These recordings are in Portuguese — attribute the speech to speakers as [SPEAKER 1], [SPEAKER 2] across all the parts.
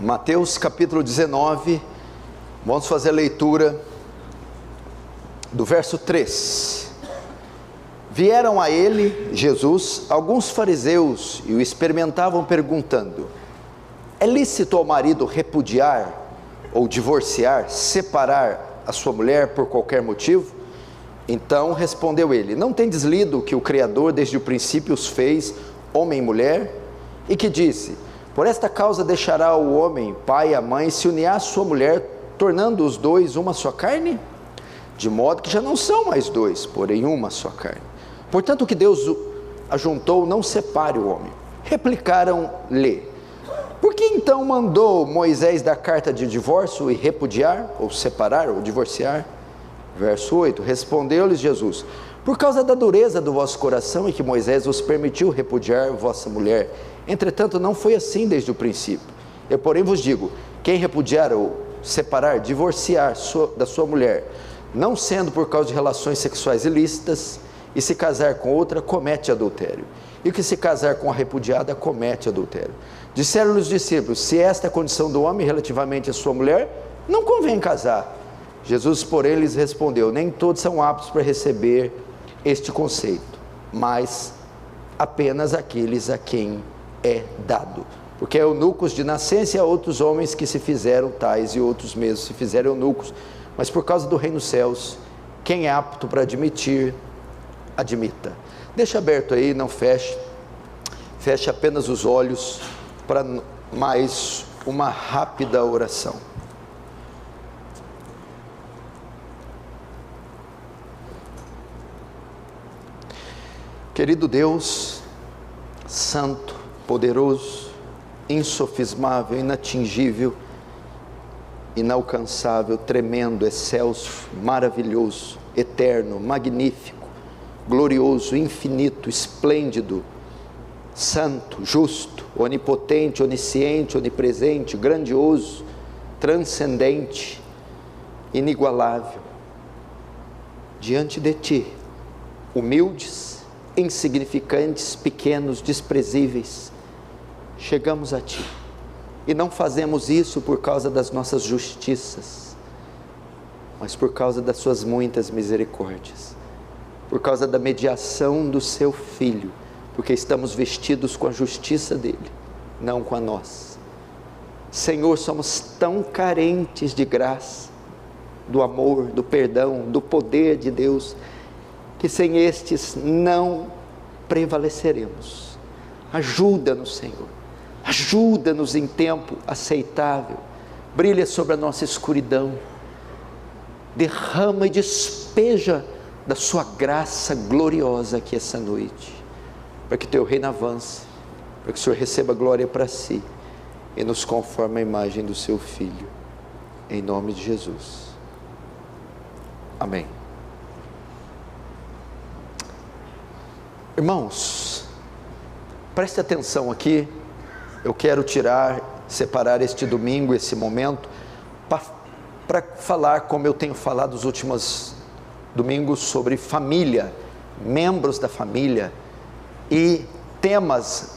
[SPEAKER 1] Mateus capítulo 19, vamos fazer a leitura do verso 3. Vieram a ele, Jesus, alguns fariseus e o experimentavam perguntando: é lícito ao marido repudiar ou divorciar, separar a sua mulher por qualquer motivo? Então respondeu ele: não tendes lido que o Criador desde o princípio os fez homem e mulher? E que disse: por esta causa deixará o homem pai e a mãe, e se unirá à sua mulher, tornando os dois uma só carne? De modo que já não são mais dois, porém uma só carne. Portanto, o que Deus ajuntou, não separe o homem. Replicaram-lhe: por que então mandou Moisés dar carta de divórcio e repudiar, ou separar, ou divorciar? Verso 8, respondeu-lhes Jesus: por causa da dureza do vosso coração é que Moisés vos permitiu repudiar vossa mulher. Entretanto, não foi assim desde o princípio. Eu, porém, vos digo: quem repudiar ou separar, divorciar da sua mulher, não sendo por causa de relações sexuais ilícitas, e se casar com outra, comete adultério. E o que se casar com a repudiada, comete adultério. Disseram-lhe os discípulos: se esta é a condição do homem relativamente à sua mulher, não convém casar. Jesus, porém, lhes respondeu: nem todos são aptos para receber este conceito, mas apenas aqueles a quem é dado. Porque há eunucos de nascença e há outros homens que se fizeram tais, e outros mesmos se fizeram eunucos. Mas por causa do reino dos céus, quem é apto para admitir, admita. Deixa aberto aí, não feche. Feche apenas os olhos para mais uma rápida oração. Querido Deus, santo, poderoso, insofismável, inatingível, inalcançável, tremendo, excelso, maravilhoso, eterno, magnífico, glorioso, infinito, esplêndido, santo, justo, onipotente, onisciente, onipresente, grandioso, transcendente, inigualável. Diante de Ti, humildes, insignificantes, pequenos, desprezíveis, chegamos a Ti, e não fazemos isso por causa das nossas justiças, mas por causa das Suas muitas misericórdias, por causa da mediação do Seu Filho, porque estamos vestidos com a justiça dEle, não com a nossa. Senhor, somos tão carentes de graça, do amor, do perdão, do poder de Deus, que sem estes não prevaleceremos. Ajuda-nos, Senhor, ajuda-nos em tempo aceitável, brilha sobre a nossa escuridão, derrama e despeja da Sua graça gloriosa aqui essa noite, para que Teu reino avance, para que o Senhor receba glória para Si, e nos conforme à imagem do Seu Filho, em nome de Jesus, amém. Irmãos, preste atenção aqui. Eu quero separar este domingo, esse momento, para falar, como eu tenho falado nos últimos domingos, sobre família, membros da família e temas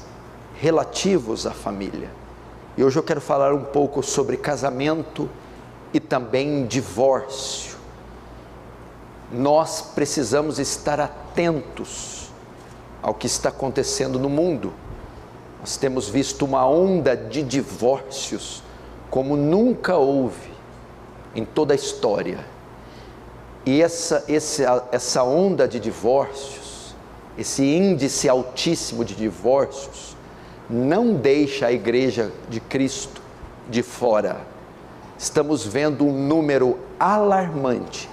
[SPEAKER 1] relativos à família. E hoje eu quero falar um pouco sobre casamento e também divórcio. Nós precisamos estar atentos ao que está acontecendo no mundo. Nós temos visto uma onda de divórcios como nunca houve em toda a história. E essa onda de divórcios, esse índice altíssimo de divórcios, não deixa a Igreja de Cristo de fora. Estamos vendo um número alarmante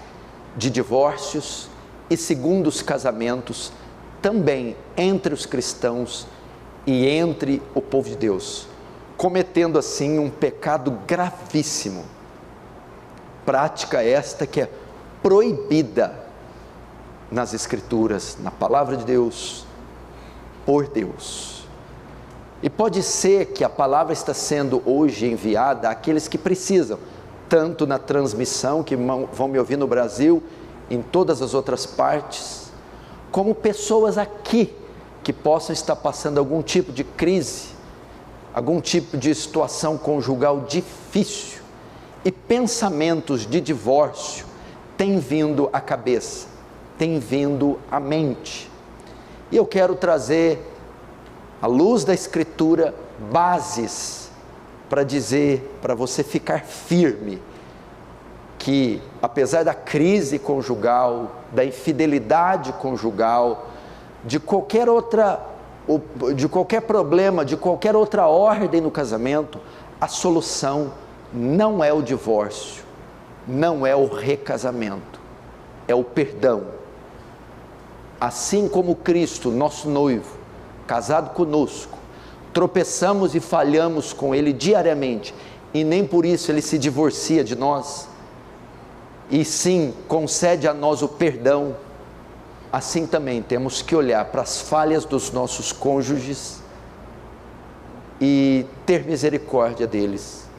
[SPEAKER 1] de divórcios e segundos casamentos também entre os cristãos e entre o povo de Deus, cometendo assim um pecado gravíssimo, prática esta que é proibida nas Escrituras, na Palavra de Deus, por Deus. E pode ser que a palavra está sendo hoje enviada àqueles que precisam, tanto na transmissão, que vão me ouvir no Brasil, em todas as outras partes, como pessoas aqui, que possam estar passando algum tipo de crise, algum tipo de situação conjugal difícil e pensamentos de divórcio têm vindo à cabeça, têm vindo à mente. E eu quero trazer, à luz da Escritura, bases para dizer, para você ficar firme, que apesar da crise conjugal, da infidelidade conjugal, de qualquer problema, de qualquer outra ordem no casamento, a solução não é o divórcio, não é o recasamento, é o perdão. Assim como Cristo, nosso noivo, casado conosco, tropeçamos e falhamos com Ele diariamente, e nem por isso Ele se divorcia de nós, e sim concede a nós o perdão. Assim também temos que olhar para as falhas dos nossos cônjuges e ter misericórdia deles,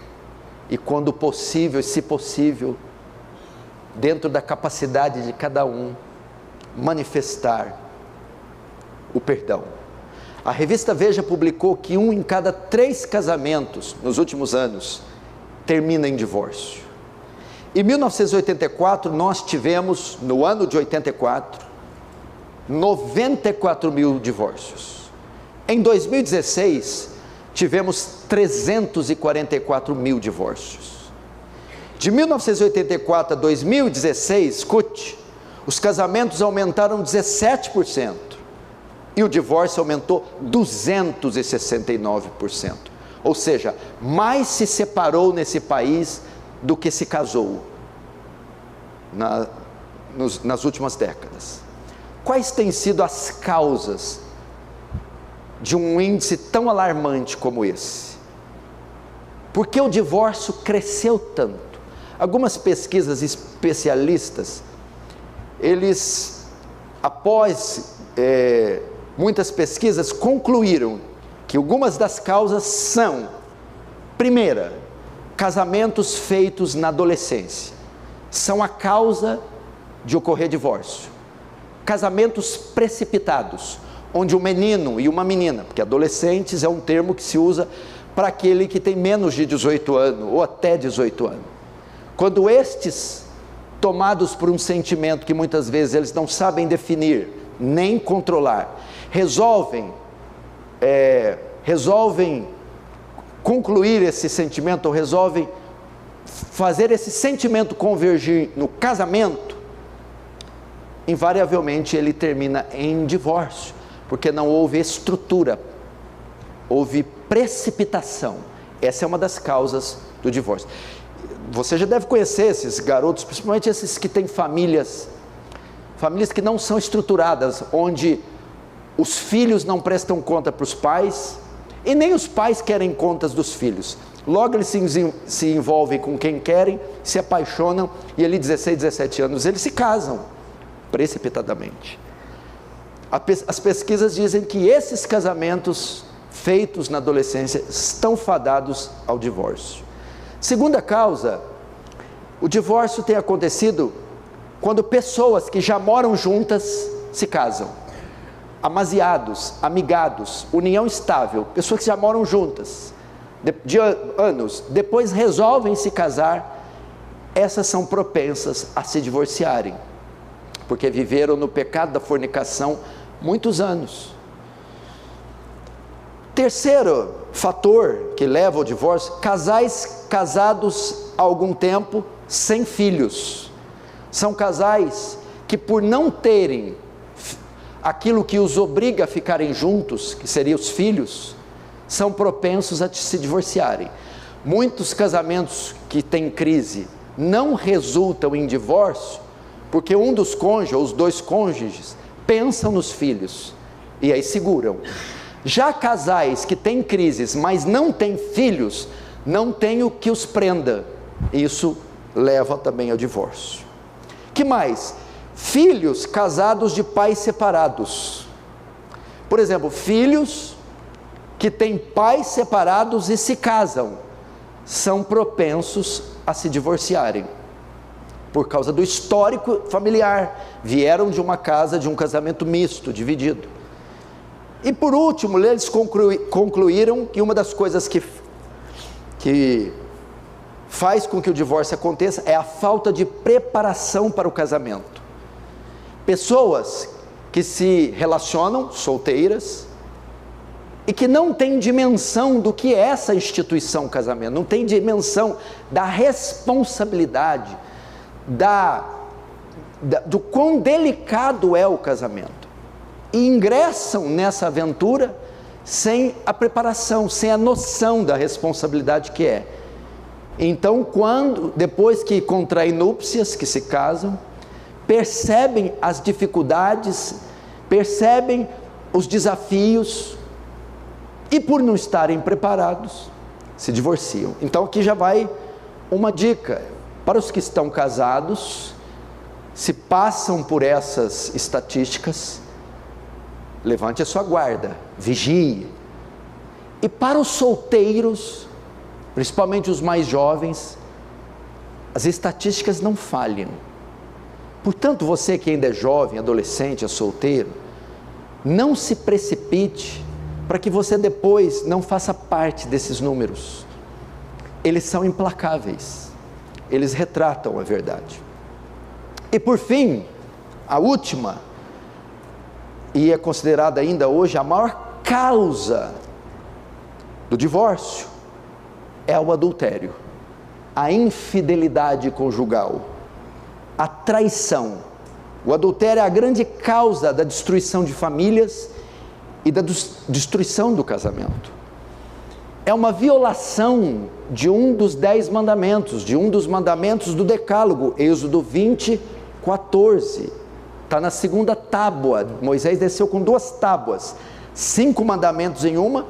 [SPEAKER 1] e quando possível, e se possível, dentro da capacidade de cada um, manifestar o perdão. A revista Veja publicou que 1 em cada 3 casamentos nos últimos anos termina em divórcio. Em 1984 nós tivemos, no ano de 84, 94 mil divórcios. Em 2016 tivemos 344 mil divórcios. De 1984 a 2016, escute, os casamentos aumentaram 17% e o divórcio aumentou 269%. Ou seja, mais se separou nesse país do que se casou nas últimas décadas. Quais têm sido as causas de um índice tão alarmante como esse? Por que o divórcio cresceu tanto? Algumas pesquisas especialistas, eles, após muitas pesquisas, concluíram que algumas das causas são: primeira, casamentos feitos na adolescência, são a causa de ocorrer divórcio. Casamentos precipitados, onde um menino e uma menina, porque adolescentes é um termo que se usa para aquele que tem menos de 18 anos, ou até 18 anos. Quando estes, tomados por um sentimento que muitas vezes eles não sabem definir, nem controlar, resolvem concluir esse sentimento, ou resolvem fazer esse sentimento convergir no casamento, invariavelmente ele termina em divórcio, porque não houve estrutura, houve precipitação. Essa é uma das causas do divórcio. Você já deve conhecer esses garotos, principalmente esses que têm famílias que não são estruturadas, onde os filhos não prestam conta para os pais, e nem os pais querem contas dos filhos. Logo eles se envolvem com quem querem, se apaixonam, e ali 16, 17 anos eles se casam, precipitadamente. As pesquisas dizem que esses casamentos feitos na adolescência estão fadados ao divórcio. Segunda causa, o divórcio tem acontecido quando pessoas que já moram juntas se casam. Amaziados, amigados, união estável, pessoas que já moram juntas de anos, depois resolvem se casar, essas são propensas a se divorciarem, porque viveram no pecado da fornicação muitos anos. Terceiro fator que leva ao divórcio: casais casados há algum tempo sem filhos. São casais que, por não terem aquilo que os obriga a ficarem juntos, que seriam os filhos, são propensos a se divorciarem. Muitos casamentos que têm crise não resultam em divórcio, porque um dos cônjuges, ou os dois cônjuges, pensam nos filhos, e aí seguram. Já casais que têm crises, mas não têm filhos, não tem o que os prenda, isso leva também ao divórcio. Que mais? Filhos casados de pais separados. Por exemplo, filhos que têm pais separados e se casam, são propensos a se divorciarem, por causa do histórico familiar, vieram de uma casa, de um casamento misto, dividido. E por último, eles concluíram que uma das coisas que faz com que o divórcio aconteça é a falta de preparação para o casamento. Pessoas que se relacionam, solteiras, e que não têm dimensão do que é essa instituição casamento, não têm dimensão da responsabilidade, do quão delicado é o casamento, e ingressam nessa aventura sem a preparação, sem a noção da responsabilidade que é. Então, depois que contraem núpcias, que se casam, percebem as dificuldades, percebem os desafios, e por não estarem preparados, se divorciam. Então aqui já vai uma dica, para os que estão casados, se passam por essas estatísticas, levante a sua guarda, vigie. E para os solteiros, principalmente os mais jovens, as estatísticas não falham. Portanto, você que ainda é jovem, adolescente, é solteiro, não se precipite, para que você depois não faça parte desses números. Eles são implacáveis, eles retratam a verdade. E por fim, a última, e é considerada ainda hoje a maior causa do divórcio, é o adultério, a infidelidade conjugal, a traição. O adultério é a grande causa da destruição de famílias e da destruição do casamento. É uma violação de um dos 10 mandamentos, de um dos mandamentos do decálogo, Êxodo 20, 14, está na segunda tábua. Moisés desceu com 2 tábuas, 5 mandamentos em uma,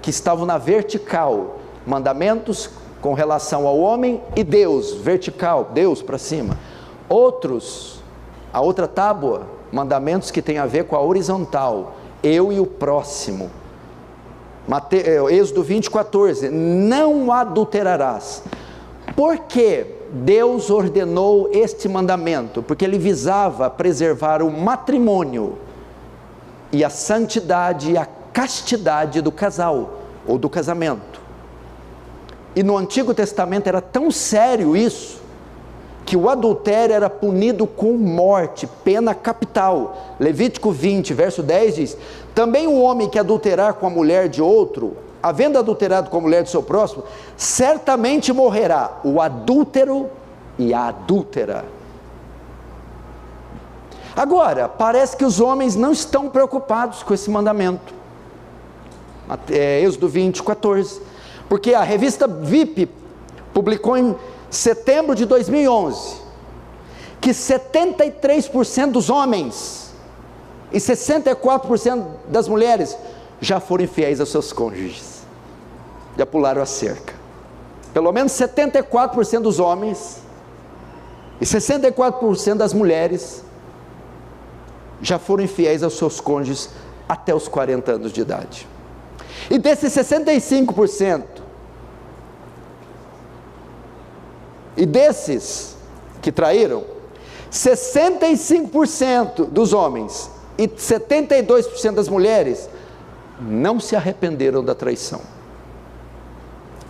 [SPEAKER 1] que estavam na vertical, mandamentos com relação ao homem e Deus, vertical, Deus para cima. A outra tábua, mandamentos que tem a ver com a horizontal, eu e o próximo. Êxodo 20, 14, não adulterarás. Por que Deus ordenou este mandamento? Porque ele visava preservar o matrimônio e a santidade e a castidade do casal, ou do casamento. E no Antigo Testamento era tão sério isso, que o adultério era punido com morte, pena capital. Levítico 20, verso 10 diz: também o homem que adulterar com a mulher de outro, havendo adulterado com a mulher de seu próximo, certamente morrerá, o adúltero e a adúltera. Agora, parece que os homens não estão preocupados com esse mandamento. Êxodo 20, 14, porque a revista VIP publicou em setembro de 2011, que 73% dos homens e 64% das mulheres já foram infiéis aos seus cônjuges, já pularam a cerca. Pelo menos 74% dos homens e 64% das mulheres já foram infiéis aos seus cônjuges até os 40 anos de idade. E desses 65%, e desses que traíram, 65% dos homens e 72% das mulheres não se arrependeram da traição.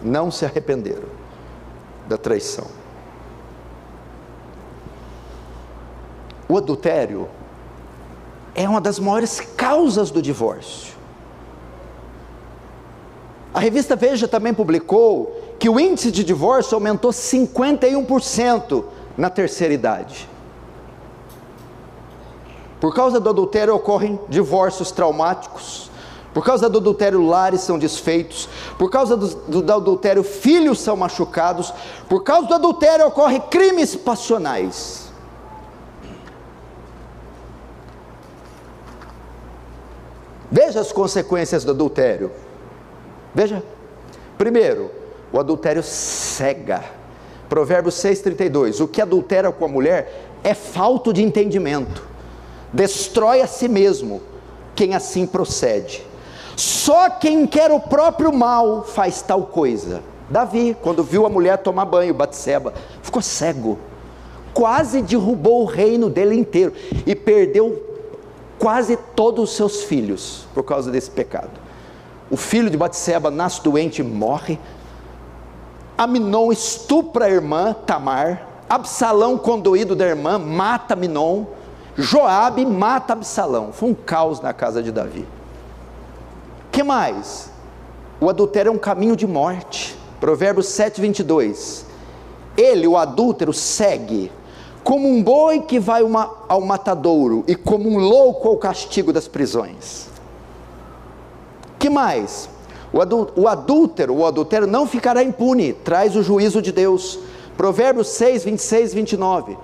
[SPEAKER 1] Não se arrependeram da traição. O adultério é uma das maiores causas do divórcio. A revista Veja também publicou que o índice de divórcio aumentou 51% na terceira idade. Por causa do adultério ocorrem divórcios traumáticos, por causa do adultério lares são desfeitos, por causa do adultério filhos são machucados, por causa do adultério ocorrem crimes passionais. Veja as consequências do adultério. Veja. Primeiro, o adultério cega. Provérbios 6,32, o que adultera com a mulher é falto de entendimento, destrói a si mesmo quem assim procede. Só quem quer o próprio mal faz tal coisa. Davi, quando viu a mulher tomar banho, Batseba, ficou cego, quase derrubou o reino dele inteiro, e perdeu quase todos os seus filhos, por causa desse pecado. O filho de Batseba nasce doente e morre. Aminon estupra a irmã Tamar. Absalão, condoído da irmã, mata Aminon. Joabe mata Absalão. Foi um caos na casa de Davi. Que mais? O adultério é um caminho de morte. Provérbios 7:22. Ele, o adúltero, segue como um boi que vai ao matadouro, e como um louco ao castigo das prisões. Que mais? O adultério não ficará impune, traz o juízo de Deus. Provérbios 6:26 e 29.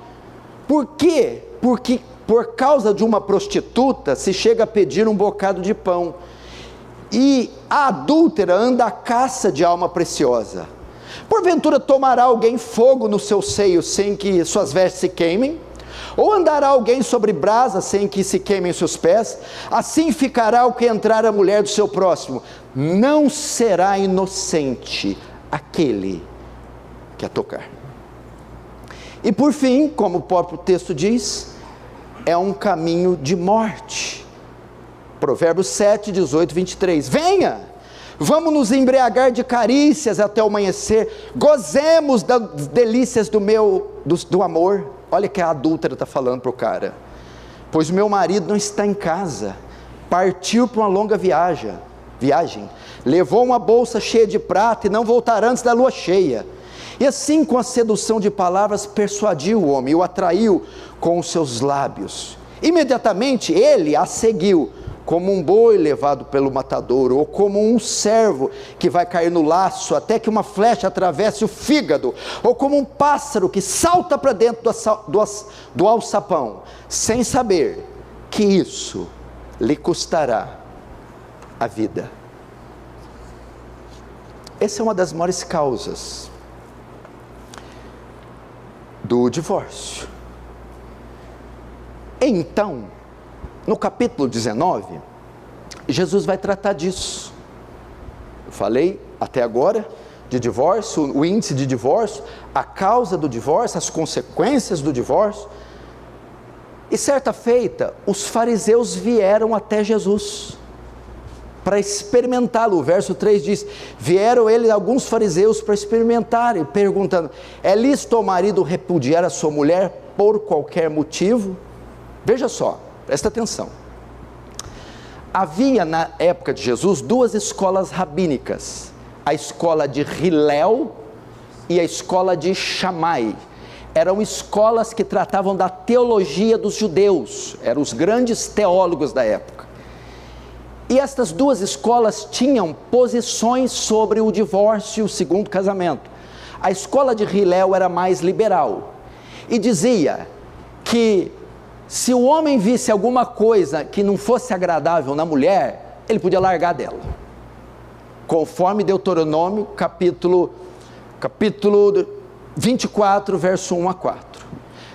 [SPEAKER 1] Por quê? Porque por causa de uma prostituta se chega a pedir um bocado de pão, e a adúltera anda à caça de alma preciosa. Porventura tomará alguém fogo no seu seio sem que suas vestes se queimem? Ou andará alguém sobre brasa sem que se queimem seus pés? Assim ficará o que entrar a mulher do seu próximo. Não será inocente aquele que a tocar. E por fim, como o próprio texto diz, é um caminho de morte. Provérbios 7:18 e 23. Venha! Vamos nos embriagar de carícias até o amanhecer, gozemos das delícias do amor. Olha que a adúltera está falando para o cara. Pois o meu marido não está em casa, partiu para uma longa viagem, levou uma bolsa cheia de prata e não voltará antes da lua cheia. E assim, com a sedução de palavras, persuadiu o homem, o atraiu com os seus lábios. Imediatamente ele a seguiu, como um boi levado pelo matadouro, ou como um cervo que vai cair no laço, até que uma flecha atravesse o fígado, ou como um pássaro que salta para dentro do alçapão, sem saber que isso lhe custará a vida. Essa é uma das maiores causas do divórcio. Então, no capítulo 19, Jesus vai tratar disso. Eu falei até agora de divórcio, o índice de divórcio, a causa do divórcio, as consequências do divórcio. E certa feita, os fariseus vieram até Jesus para experimentá-lo. O verso 3 diz: vieram alguns fariseus para experimentarem, perguntando: é lícito ao marido repudiar a sua mulher por qualquer motivo? Veja só, presta atenção. Havia na época de Jesus duas escolas rabínicas, a escola de Hillel e a escola de Shammai. Eram escolas que tratavam da teologia dos judeus, eram os grandes teólogos da época. E estas duas escolas tinham posições sobre o divórcio e o segundo casamento. A escola de Hillel era mais liberal e dizia que se o homem visse alguma coisa que não fosse agradável na mulher, ele podia largar dela, conforme Deuteronômio capítulo 24, verso 1 a 4.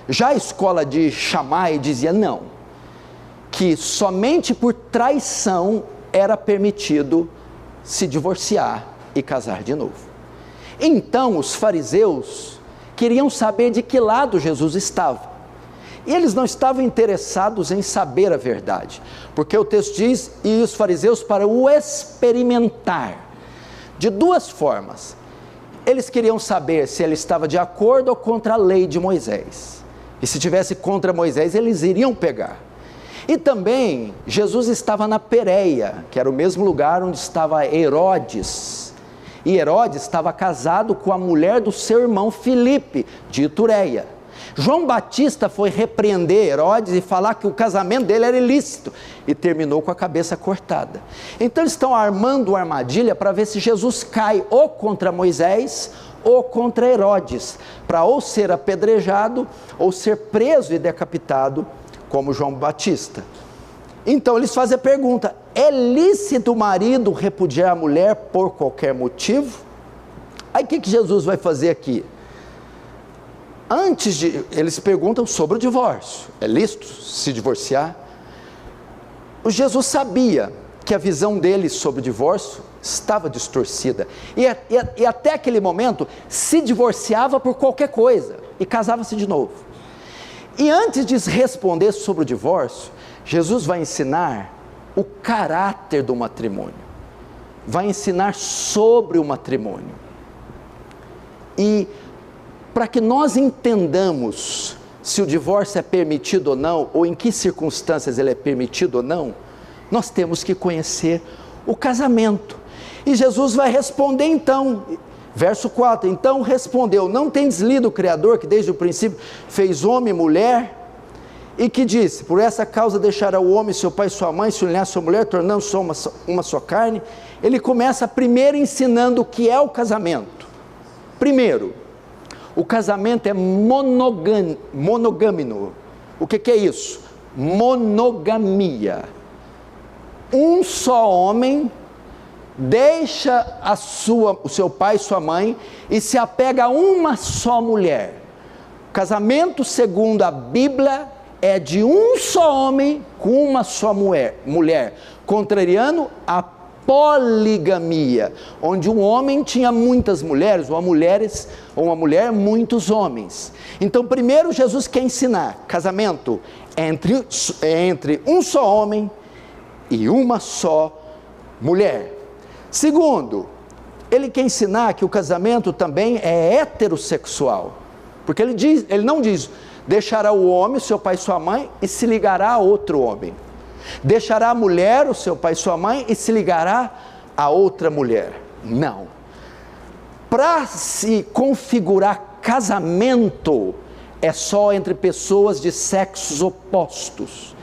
[SPEAKER 1] Já a escola de Shammai dizia não, que somente por traição era permitido se divorciar e casar de novo. Então os fariseus queriam saber de que lado Jesus estava. E eles não estavam interessados em saber a verdade, porque o texto diz: e os fariseus para o experimentar, de duas formas. Eles queriam saber se ele estava de acordo ou contra a lei de Moisés, e se estivesse contra Moisés, eles iriam pegar. E também, Jesus estava na Pérea, que era o mesmo lugar onde estava Herodes, e Herodes estava casado com a mulher do seu irmão Filipe, de Itureia. João Batista foi repreender Herodes e falar que o casamento dele era ilícito, e terminou com a cabeça cortada. Então eles estão armando uma armadilha para ver se Jesus cai ou contra Moisés ou contra Herodes, para ou ser apedrejado ou ser preso e decapitado como João Batista. Então eles fazem a pergunta: é lícito o marido repudiar a mulher por qualquer motivo? Aí o que Jesus vai fazer aqui? Eles perguntam sobre o divórcio, é lícito se divorciar? O Jesus sabia que a visão deles sobre o divórcio estava distorcida, e até aquele momento se divorciava por qualquer coisa, e casava-se de novo. E antes de responder sobre o divórcio, Jesus vai ensinar o caráter do matrimônio, vai ensinar sobre o matrimônio. E para que nós entendamos se o divórcio é permitido ou não, ou em que circunstâncias ele é permitido ou não, nós temos que conhecer o casamento. E Jesus vai responder então, verso 4, então respondeu, não tendes lido o Criador que desde o princípio fez homem e mulher, e que disse, por essa causa deixará o homem seu pai e sua mãe, se unirá a sua mulher, tornando-se uma só carne. Ele começa primeiro ensinando o que é o casamento. Primeiro, o casamento é monogâmico. O que é isso? Monogamia. Um só homem deixa o seu pai e sua mãe e se apega a uma só mulher. O casamento, segundo a Bíblia, é de um só homem com uma só mulher, contrariando a poligamia, onde um homem tinha muitas mulheres, ou uma mulher muitos homens. Então primeiro Jesus quer ensinar, casamento é entre um só homem e uma só mulher. Segundo, ele quer ensinar que o casamento também é heterossexual, porque ele não diz, deixará o homem, seu pai e sua mãe, e se ligará a outro homem. Deixará a mulher, o seu pai e sua mãe, e se ligará a outra mulher. Não. Para se configurar casamento, é só entre pessoas de sexos opostos.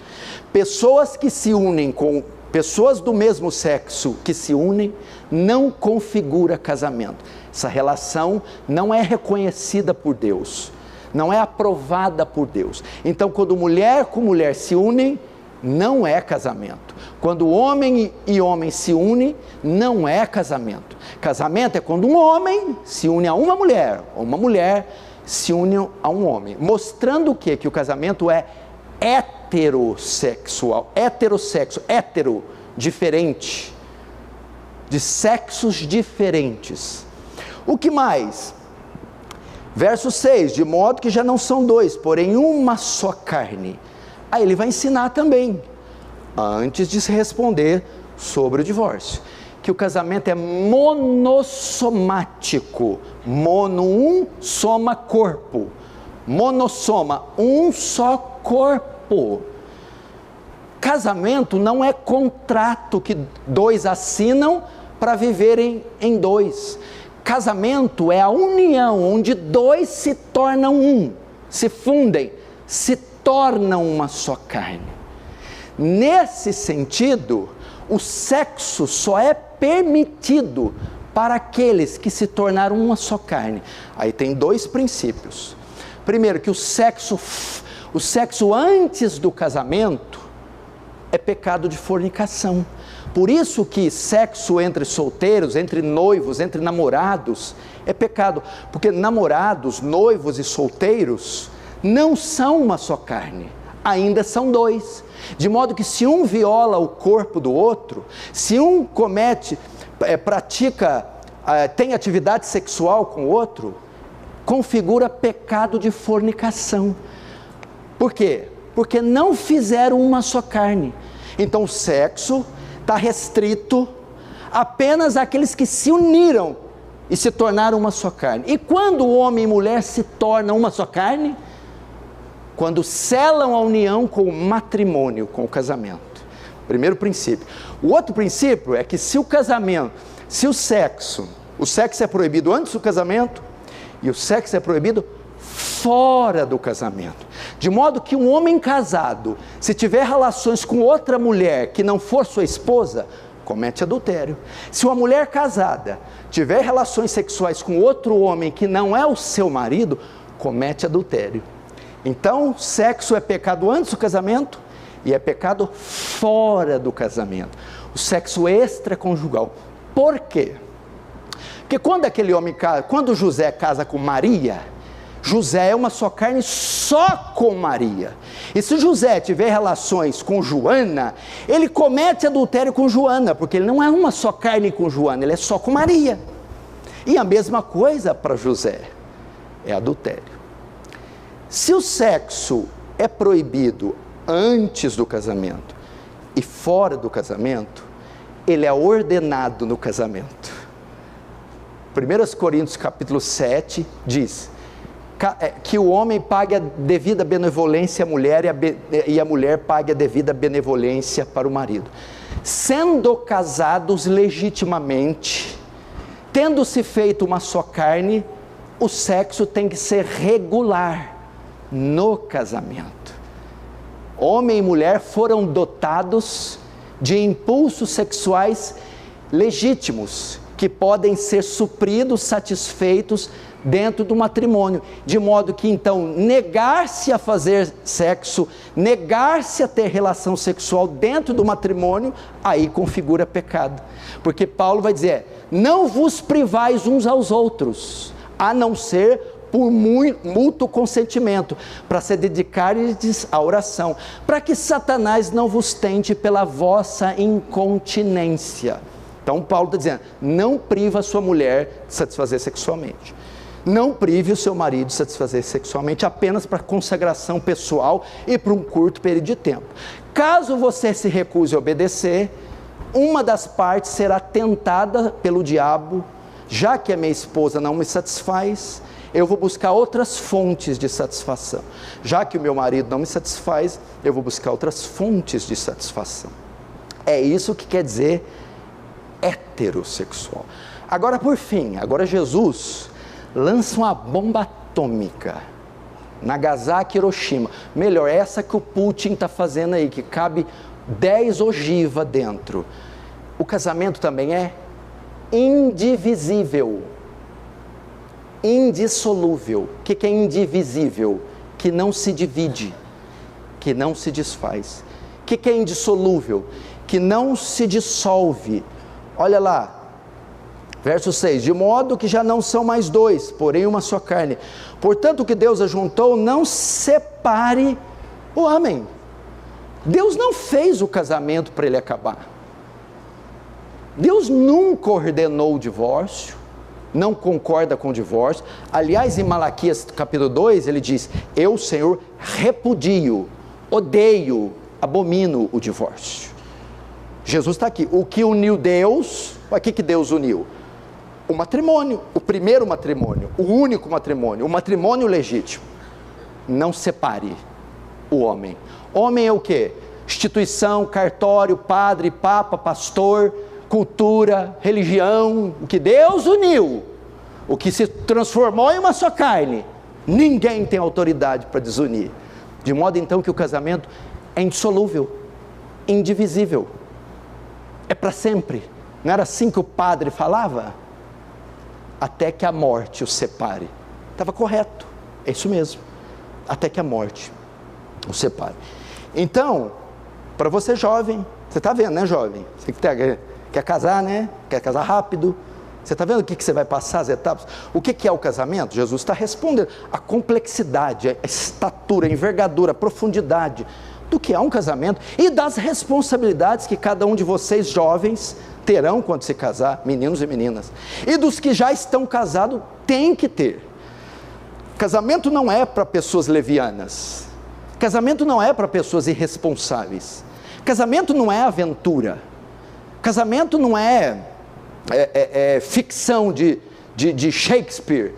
[SPEAKER 1] Pessoas que se unem com pessoas do mesmo sexo que se unem, não configura casamento. Essa relação não é reconhecida por Deus, não é aprovada por Deus. Então, quando mulher com mulher se unem, não é casamento. Quando homem e homem se unem, não é casamento. Casamento é quando um homem se une a uma mulher, ou uma mulher se une a um homem, mostrando o quê? Que o casamento é heterossexual, hétero, diferente, de sexos diferentes. O que mais? Verso 6, de modo que já não são dois, porém uma só carne. Aí ele vai ensinar também, antes de se responder sobre o divórcio, que o casamento é monossomático. Mono, soma, corpo. Monossoma, um só corpo. Casamento não é contrato que dois assinam para viverem em dois. Casamento é a união onde dois se tornam um, se fundem, se tornam uma só carne. Nesse sentido, o sexo só é permitido para aqueles que se tornaram uma só carne. Aí tem dois princípios. Primeiro, que o sexo antes do casamento é pecado de fornicação. Por isso que sexo entre solteiros, entre noivos, entre namorados é pecado, porque namorados, noivos e solteiros não são uma só carne, ainda são dois. De modo que se um viola o corpo do outro, se um tem atividade sexual com o outro, configura pecado de fornicação. Por quê? Porque não fizeram uma só carne. Então o sexo está restrito apenas àqueles que se uniram e se tornaram uma só carne. E quando homem e mulher se tornam uma só carne? Quando selam a união com o matrimônio, com o casamento. Primeiro princípio. O outro princípio é que se o sexo é proibido antes do casamento e o sexo é proibido fora do casamento. De modo que um homem casado, se tiver relações com outra mulher que não for sua esposa, comete adultério. Se uma mulher casada tiver relações sexuais com outro homem que não é o seu marido, comete adultério. Então, sexo é pecado antes do casamento e é pecado fora do casamento. O sexo extraconjugal. Por quê? Porque quando José casa com Maria, José é uma só carne só com Maria. E se José tiver relações com Joana, ele comete adultério com Joana, porque ele não é uma só carne com Joana, ele é só com Maria. E a mesma coisa para José, é adultério. Se o sexo é proibido antes do casamento e fora do casamento, ele é ordenado no casamento. 1 Coríntios capítulo 7 diz que o homem pague a devida benevolência à mulher e a mulher pague a devida benevolência para o marido. Sendo casados legitimamente, tendo-se feito uma só carne, o sexo tem que ser regular no casamento. Homem e mulher foram dotados de impulsos sexuais legítimos, que podem ser supridos, satisfeitos dentro do matrimônio, de modo que então negar-se a fazer sexo, negar-se a ter relação sexual dentro do matrimônio, aí configura pecado, porque Paulo vai dizer, não vos privais uns aos outros, a não ser por mútuo consentimento, para se dedicarem-lhes à oração, para que Satanás não vos tente pela vossa incontinência. Então Paulo está dizendo, não priva a sua mulher de satisfazer sexualmente, não prive o seu marido de satisfazer sexualmente, apenas para consagração pessoal e para um curto período de tempo. Caso você se recuse a obedecer, uma das partes será tentada pelo diabo, já que a minha esposa não me satisfaz, eu vou buscar outras fontes de satisfação. Já que o meu marido não me satisfaz, eu vou buscar outras fontes de satisfação. É isso que quer dizer heterossexual. Agora, por fim, agora Jesus lança uma bomba atômica, Nagasaki e Hiroshima. Melhor, essa que o Putin está fazendo aí, que cabe 10 ogivas dentro. O casamento também é indivisível, indissolúvel. O que é indivisível? Que não se divide, que não se desfaz. O que é indissolúvel? Que não se dissolve. Olha lá, verso 6, de modo que já não são mais dois, porém uma só carne. Portanto, o que Deus ajuntou, não separe o homem. Deus não fez o casamento para ele acabar. Deus nunca ordenou o divórcio, não concorda com o divórcio. Aliás, em Malaquias capítulo 2, ele diz, eu, Senhor, repudio, odeio, abomino o divórcio. Jesus está aqui, o que uniu Deus, o que Deus uniu? O matrimônio, o primeiro matrimônio, o único matrimônio, o matrimônio legítimo. Não separe o homem. Homem é o quê? Instituição, cartório, padre, papa, pastor, cultura, religião, o que Deus uniu, o que se transformou em uma só carne, ninguém tem autoridade para desunir, de modo então que o casamento é indissolúvel, indivisível, é para sempre. Não era assim que o padre falava? Até que a morte os separe. Estava correto, é isso mesmo, até que a morte os separe. Então, para você jovem, você está vendo, né, jovem? Você quer casar, né? Quer casar rápido? Você está vendo o que você vai passar, as etapas? O que é o casamento? Jesus está respondendo a complexidade, a estatura, a envergadura, a profundidade do que é um casamento e das responsabilidades que cada um de vocês jovens terão quando se casar, meninos e meninas, e dos que já estão casados tem que ter. Casamento não é para pessoas levianas, casamento não é para pessoas irresponsáveis, casamento não é aventura, casamento não é ficção de Shakespeare.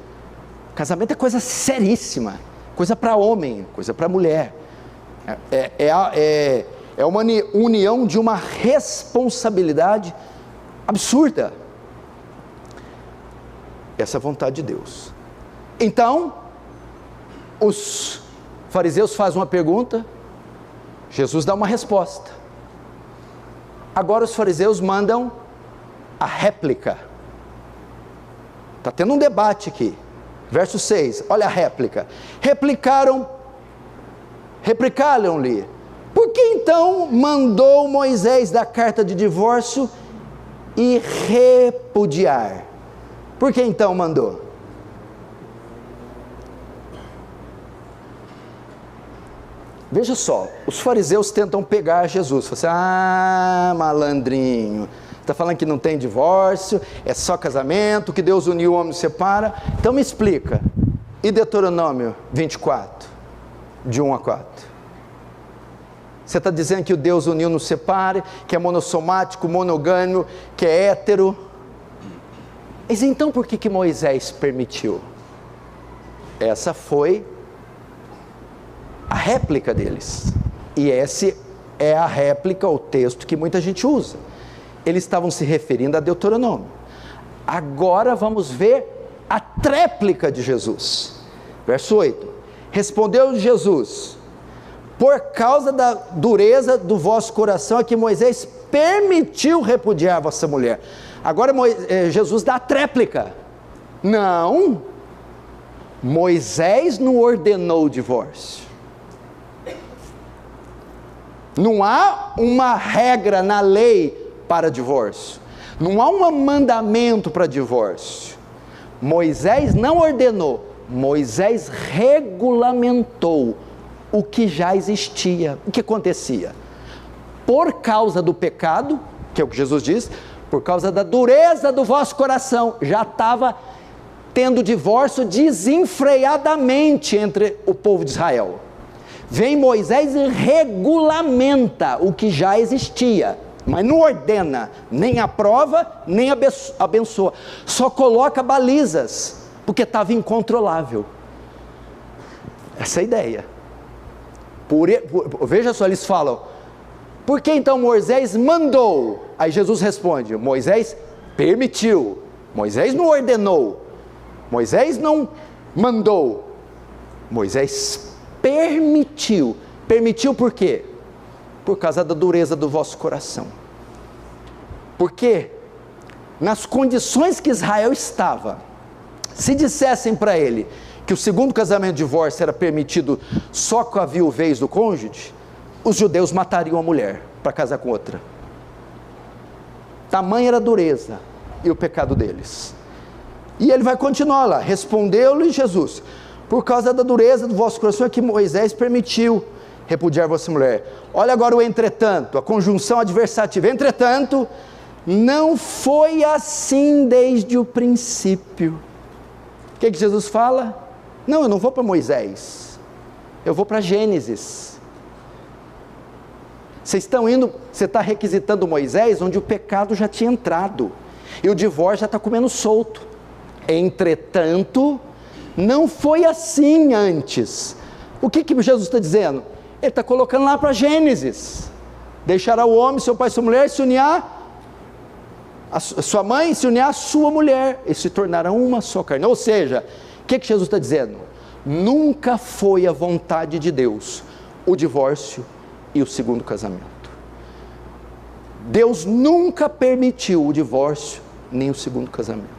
[SPEAKER 1] Casamento é coisa seríssima, coisa para homem, coisa para mulher, é uma união de uma responsabilidade absurda. Essa é a vontade de Deus. Então, os fariseus fazem uma pergunta, Jesus dá uma resposta. Agora os fariseus mandam a réplica. Está tendo um debate aqui. Verso 6, olha a réplica. Replicaram-lhe, por que então mandou Moisés dar carta de divórcio e repudiar? Por que então mandou? Veja só, os fariseus tentam pegar Jesus, falam assim, malandrinho, está falando que não tem divórcio, é só casamento, que Deus uniu o homem separa, então me explica, e Deuteronômio 24, de 1 a 4? Você está dizendo que o Deus uniu não separe, que é monossomático, monogâmico, que é hétero. Mas então por que Moisés permitiu? Essa foi a réplica deles. E essa é a réplica, o texto que muita gente usa. Eles estavam se referindo a Deuteronômio. Agora vamos ver a tréplica de Jesus. Verso 8. Respondeu Jesus: por causa da dureza do vosso coração é que Moisés permitiu repudiar a vossa mulher. Agora Jesus dá a tréplica. Não, Moisés não ordenou o divórcio. Não há uma regra na lei para divórcio. Não há um mandamento para divórcio. Moisés não ordenou, Moisés regulamentou o que já existia. O que acontecia? Por causa do pecado, que é o que Jesus diz, por causa da dureza do vosso coração, já estava tendo divórcio desenfreadamente entre o povo de Israel. Vem Moisés e regulamenta o que já existia, mas não ordena, nem aprova, nem abençoa, só coloca balizas, porque estava incontrolável. Essa é a ideia. Veja só, eles falam: por que então Moisés mandou? Aí Jesus responde: Moisés permitiu, Moisés não ordenou, Moisés não mandou, Moisés permitiu. Permitiu por quê? Por causa da dureza do vosso coração. Porque nas condições que Israel estava, se dissessem para ele que o segundo casamento de divórcio era permitido só com a viuvez do cônjuge, os judeus matariam a mulher para casar com outra. Tamanha era a dureza e o pecado deles. E ele vai continuar lá: respondeu-lhe Jesus: por causa da dureza do vosso coração é que Moisés permitiu repudiar vossa mulher. Olha agora o entretanto, a conjunção adversativa. Entretanto, não foi assim desde o princípio. O que Jesus fala? Não, eu não vou para Moisés, eu vou para Gênesis. Vocês estão indo, você está requisitando Moisés, onde o pecado já tinha entrado, e o divórcio já está comendo solto. Entretanto, não foi assim antes. O que Jesus está dizendo? Ele está colocando lá para Gênesis: deixará o homem, seu pai e sua mulher, se unir a sua mãe, se unir à sua mulher, e se tornarão uma só carne. Ou seja, o que Jesus está dizendo? Nunca foi a vontade de Deus o divórcio e o segundo casamento. Deus nunca permitiu o divórcio nem o segundo casamento.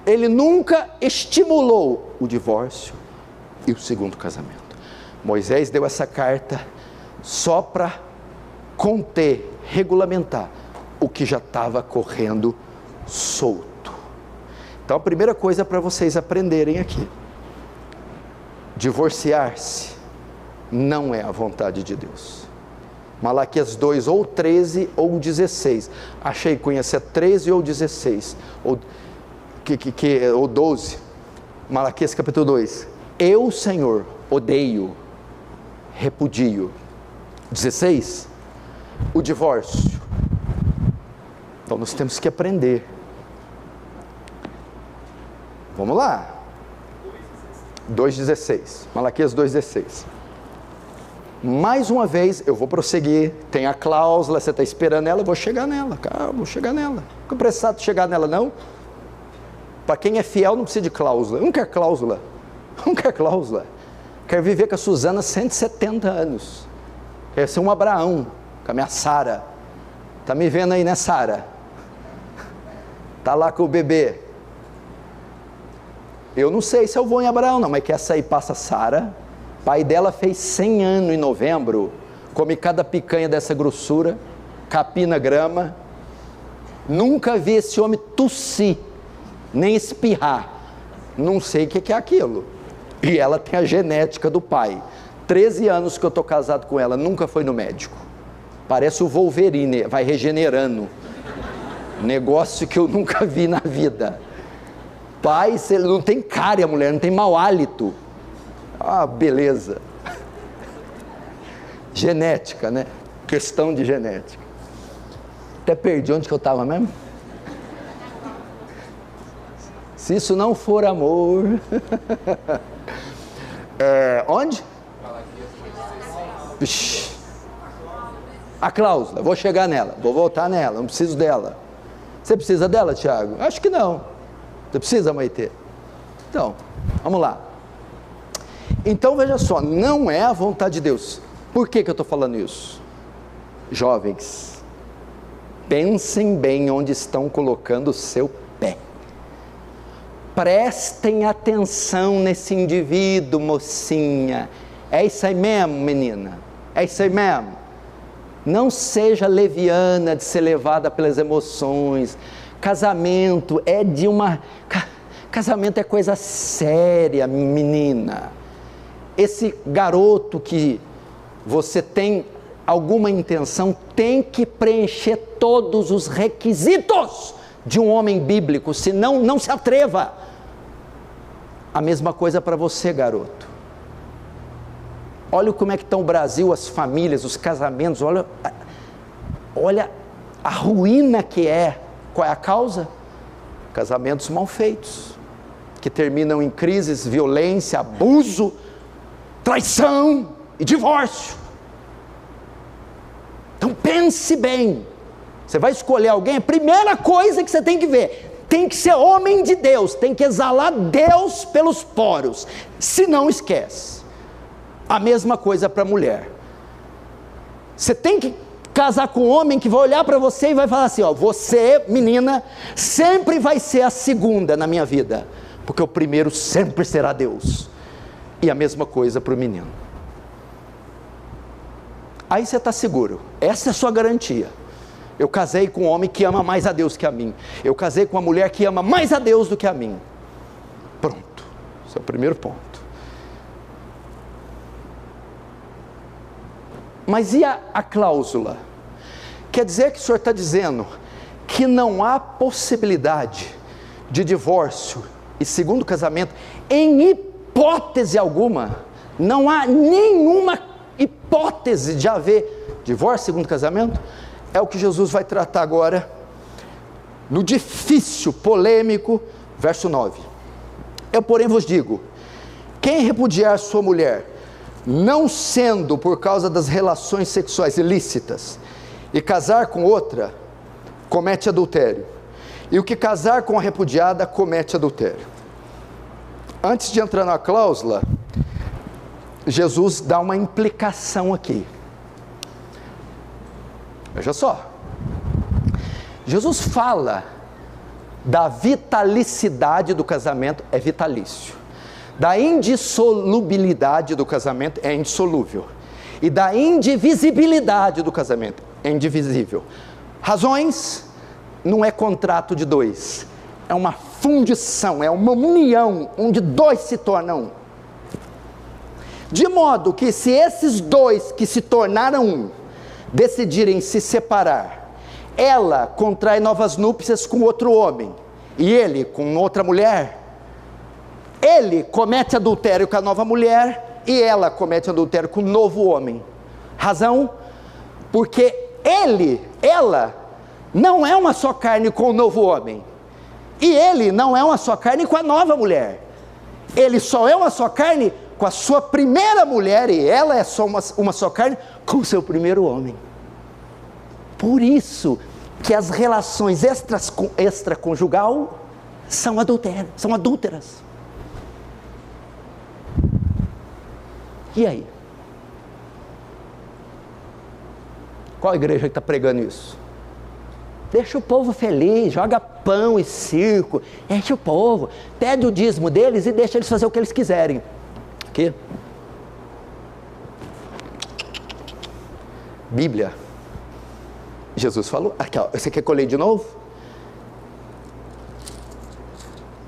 [SPEAKER 1] Ele nunca estimulou o divórcio e o segundo casamento. Moisés deu essa carta só para conter, regulamentar o que já estava correndo solto. Então a primeira coisa para vocês aprenderem aqui: divorciar-se não é a vontade de Deus. Malaquias 2, ou 13 ou 16. Achei que conhecia 13 ou 16, ou 12. Malaquias capítulo 2. Eu, Senhor, odeio, repudio. 16. O divórcio. Então nós temos que aprender. Vamos lá. 2,16. Malaquias 2,16. Mais uma vez, eu vou prosseguir. Tem a cláusula, você está esperando ela, eu vou chegar nela. Calma, vou chegar nela. Não precisa chegar nela, não. Para quem é fiel, não precisa de cláusula. Eu não quero cláusula. Não quero cláusula. Quero viver com a Suzana 170 anos. Quero ser um Abraão, com a minha Sara. Está me vendo aí, né, Sara? Está lá com o bebê. Eu não sei se eu vou em Abraão, não, mas que essa aí passa Sara. Pai dela fez 100 anos em novembro. Come cada picanha dessa grossura, capina grama. Nunca vi esse homem tossir, nem espirrar. Não sei o que é aquilo. E ela tem a genética do pai. 13 anos que eu estou casado com ela, nunca foi no médico. Parece o Wolverine, vai regenerando. Negócio que eu nunca vi na vida. Pai, não tem cárie a mulher, não tem mau hálito. Ah, beleza. Genética, né? Questão de genética. Até perdi onde que eu estava mesmo. Se isso não for amor. Onde? Vixe. A cláusula, vou chegar nela, vou voltar nela, não preciso dela. Você precisa dela, Tiago? Acho que não. Você precisa, Maitê? Então, vamos lá. Então veja só, não é a vontade de Deus. Por que eu estou falando isso? Jovens, pensem bem onde estão colocando o seu pé. Prestem atenção nesse indivíduo, mocinha. É isso aí mesmo, menina? É isso aí mesmo? Não seja leviana de ser levada pelas emoções. Casamento é Casamento é coisa séria, menina. Esse garoto que você tem alguma intenção tem que preencher todos os requisitos de um homem bíblico, senão não se atreva. A mesma coisa para você, garoto. Olha como é que está o Brasil, as famílias, os casamentos, olha a ruína que é. Qual é a causa? Casamentos mal feitos, que terminam em crises, violência, abuso, traição e divórcio. Então pense bem, você vai escolher alguém, a primeira coisa que você tem que ver, tem que ser homem de Deus, tem que exalar Deus pelos poros, se não esquece. A mesma coisa para a mulher. Você tem que casar com um homem que vai olhar para você e vai falar assim, ó, você, menina, sempre vai ser a segunda na minha vida, porque o primeiro sempre será Deus. E a mesma coisa para o menino. Aí você está seguro, essa é a sua garantia. Eu casei com um homem que ama mais a Deus que a mim, eu casei com uma mulher que ama mais a Deus do que a mim. Pronto, esse é o primeiro ponto. Mas e a cláusula? Quer dizer que o senhor está dizendo que não há possibilidade de divórcio e segundo casamento, em hipótese alguma, não há nenhuma hipótese de haver divórcio e segundo casamento? É o que Jesus vai tratar agora, no difícil, polêmico, verso 9. Eu, porém, vos digo, quem repudiar sua mulher, não sendo por causa das relações sexuais ilícitas, e casar com outra, comete adultério, e o que casar com a repudiada, comete adultério. Antes de entrar na cláusula, Jesus dá uma implicação aqui. Veja só, Jesus fala da vitalicidade do casamento, é vitalício. Da indissolubilidade do casamento, é indissolúvel. E da indivisibilidade do casamento, é indivisível. Razões, não é contrato de dois, é uma fundição, é uma união, onde dois se tornam um. De modo que se esses dois que se tornaram um, decidirem se separar, ela contrai novas núpcias com outro homem, e ele com outra mulher, ele comete adultério com a nova mulher, e ela comete adultério com o novo homem. Razão? Porque ela, não é uma só carne com o novo homem, e ele não é uma só carne com a nova mulher. Ele só é uma só carne com a sua primeira mulher, e ela é só uma só carne com o seu primeiro homem. Por isso que as relações extraconjugal são adúlteras. E aí? Qual igreja que está pregando isso? Deixa o povo feliz, joga pão e circo, enche o povo, pede o dízimo deles e deixa eles fazer o que eles quiserem. Aqui. Bíblia. Jesus falou, aqui ó, você quer colher de novo?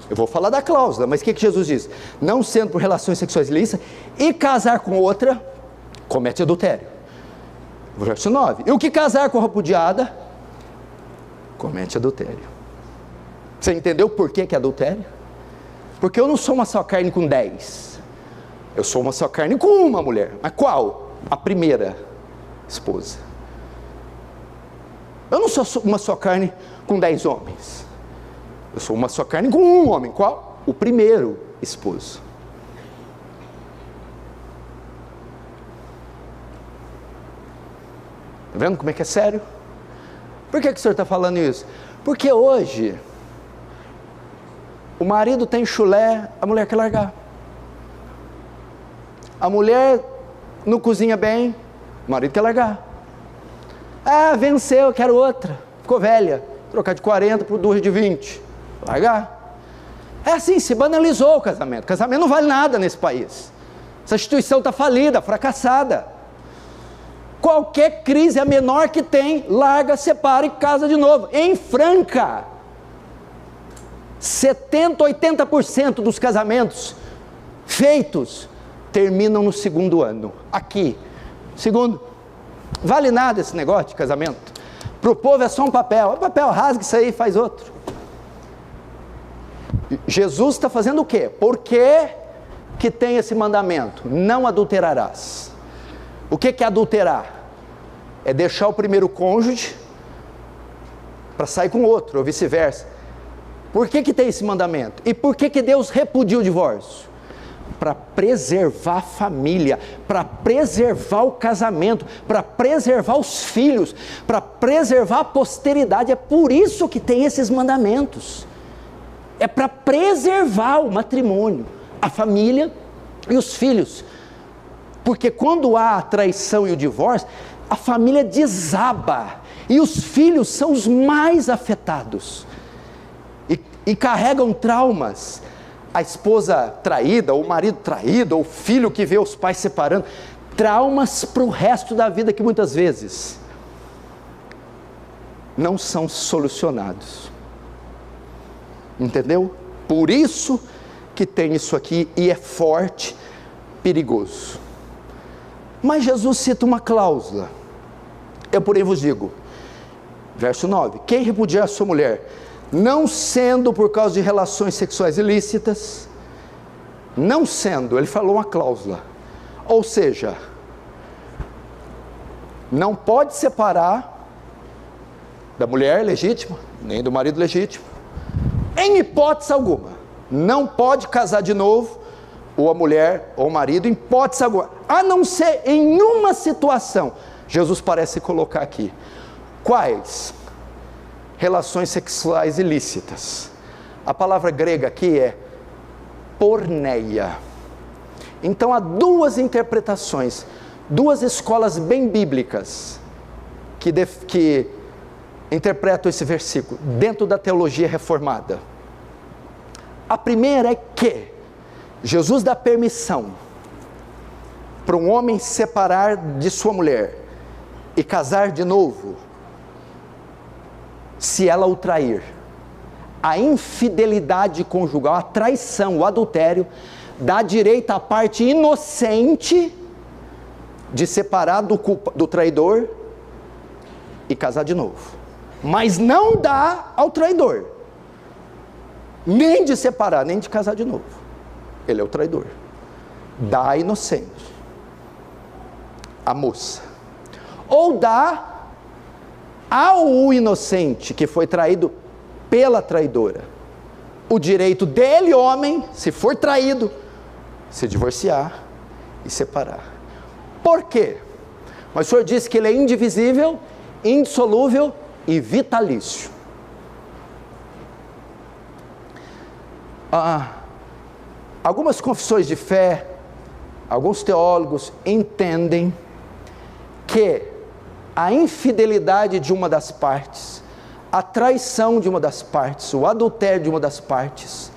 [SPEAKER 1] Eu vou falar da cláusula, mas o que Jesus diz? Não sendo por relações sexuais ilícitas e casar com outra, comete adultério. Verso 9. E o que casar com a repudiada, comete adultério. Você entendeu por que é adultério? Porque eu não sou uma só carne com 10. Eu sou uma só carne com uma mulher. Mas qual? A primeira. esposa. Eu não sou uma só carne com 10 homens. Eu sou uma só carne com um homem. Qual? O primeiro esposo. Está vendo como é que é sério? Por que o senhor está falando isso? Porque hoje, o marido tem chulé, a mulher quer largar. A mulher não cozinha bem, o marido quer largar. Ah, venceu, quero outra. Ficou velha, trocar de 40 por 2 de 20. Largar. É assim, se banalizou o casamento. O casamento não vale nada nesse país. Essa instituição está falida, fracassada. Qualquer crise, a menor que tem, larga, separa e casa de novo. Em Franca, 70%, 80% dos casamentos feitos terminam no segundo ano. Aqui, segundo, vale nada esse negócio de casamento. Para o povo é só um papel. O papel, rasga isso aí e faz outro. Jesus está fazendo o quê? Por que tem esse mandamento? Não adulterarás. O que é adulterar? É deixar o primeiro cônjuge para sair com outro, ou vice-versa. Por que tem esse mandamento? E por que Deus repudia o divórcio? Para preservar a família, para preservar o casamento, para preservar os filhos, para preservar a posteridade. É por isso que tem esses mandamentos. É para preservar o matrimônio, a família e os filhos. Porque quando há a traição e o divórcio, a família desaba e os filhos são os mais afetados e carregam traumas. A esposa traída, ou o marido traído, ou o filho que vê os pais separando, traumas para o resto da vida que muitas vezes não são solucionados. Entendeu? Por isso que tem isso aqui e é forte, perigoso. Mas Jesus cita uma cláusula. Eu porém vos digo, verso 9: quem repudiar a sua mulher, não sendo por causa de relações sexuais ilícitas, não sendo, ele falou uma cláusula, ou seja, não pode separar da mulher legítima, nem do marido legítimo, em hipótese alguma. Não pode casar de novo, ou a mulher, ou o marido, em hipótese alguma, a não ser em uma situação. Jesus parece colocar aqui. Quais? Relações sexuais ilícitas. A palavra grega aqui é porneia. Então há duas interpretações, duas escolas bem bíblicas que interpretam esse versículo dentro da teologia reformada. A primeira é que Jesus dá permissão para um homem separar de sua mulher e casar de novo, se ela o trair. A infidelidade conjugal, a traição, o adultério, dá direito à parte inocente de separar do traidor e casar de novo. Mas não dá ao traidor nem de separar, nem de casar de novo. Ele é o traidor. Dá a inocente, a moça. Ou dá ao inocente que foi traído pela traidora o direito dele, homem, se for traído, se divorciar e separar. Por quê? Mas o Senhor disse que ele é indivisível, indissolúvel e vitalício. Algumas confissões de fé, alguns teólogos entendem que a infidelidade de uma das partes, a traição de uma das partes, o adultério de uma das partes,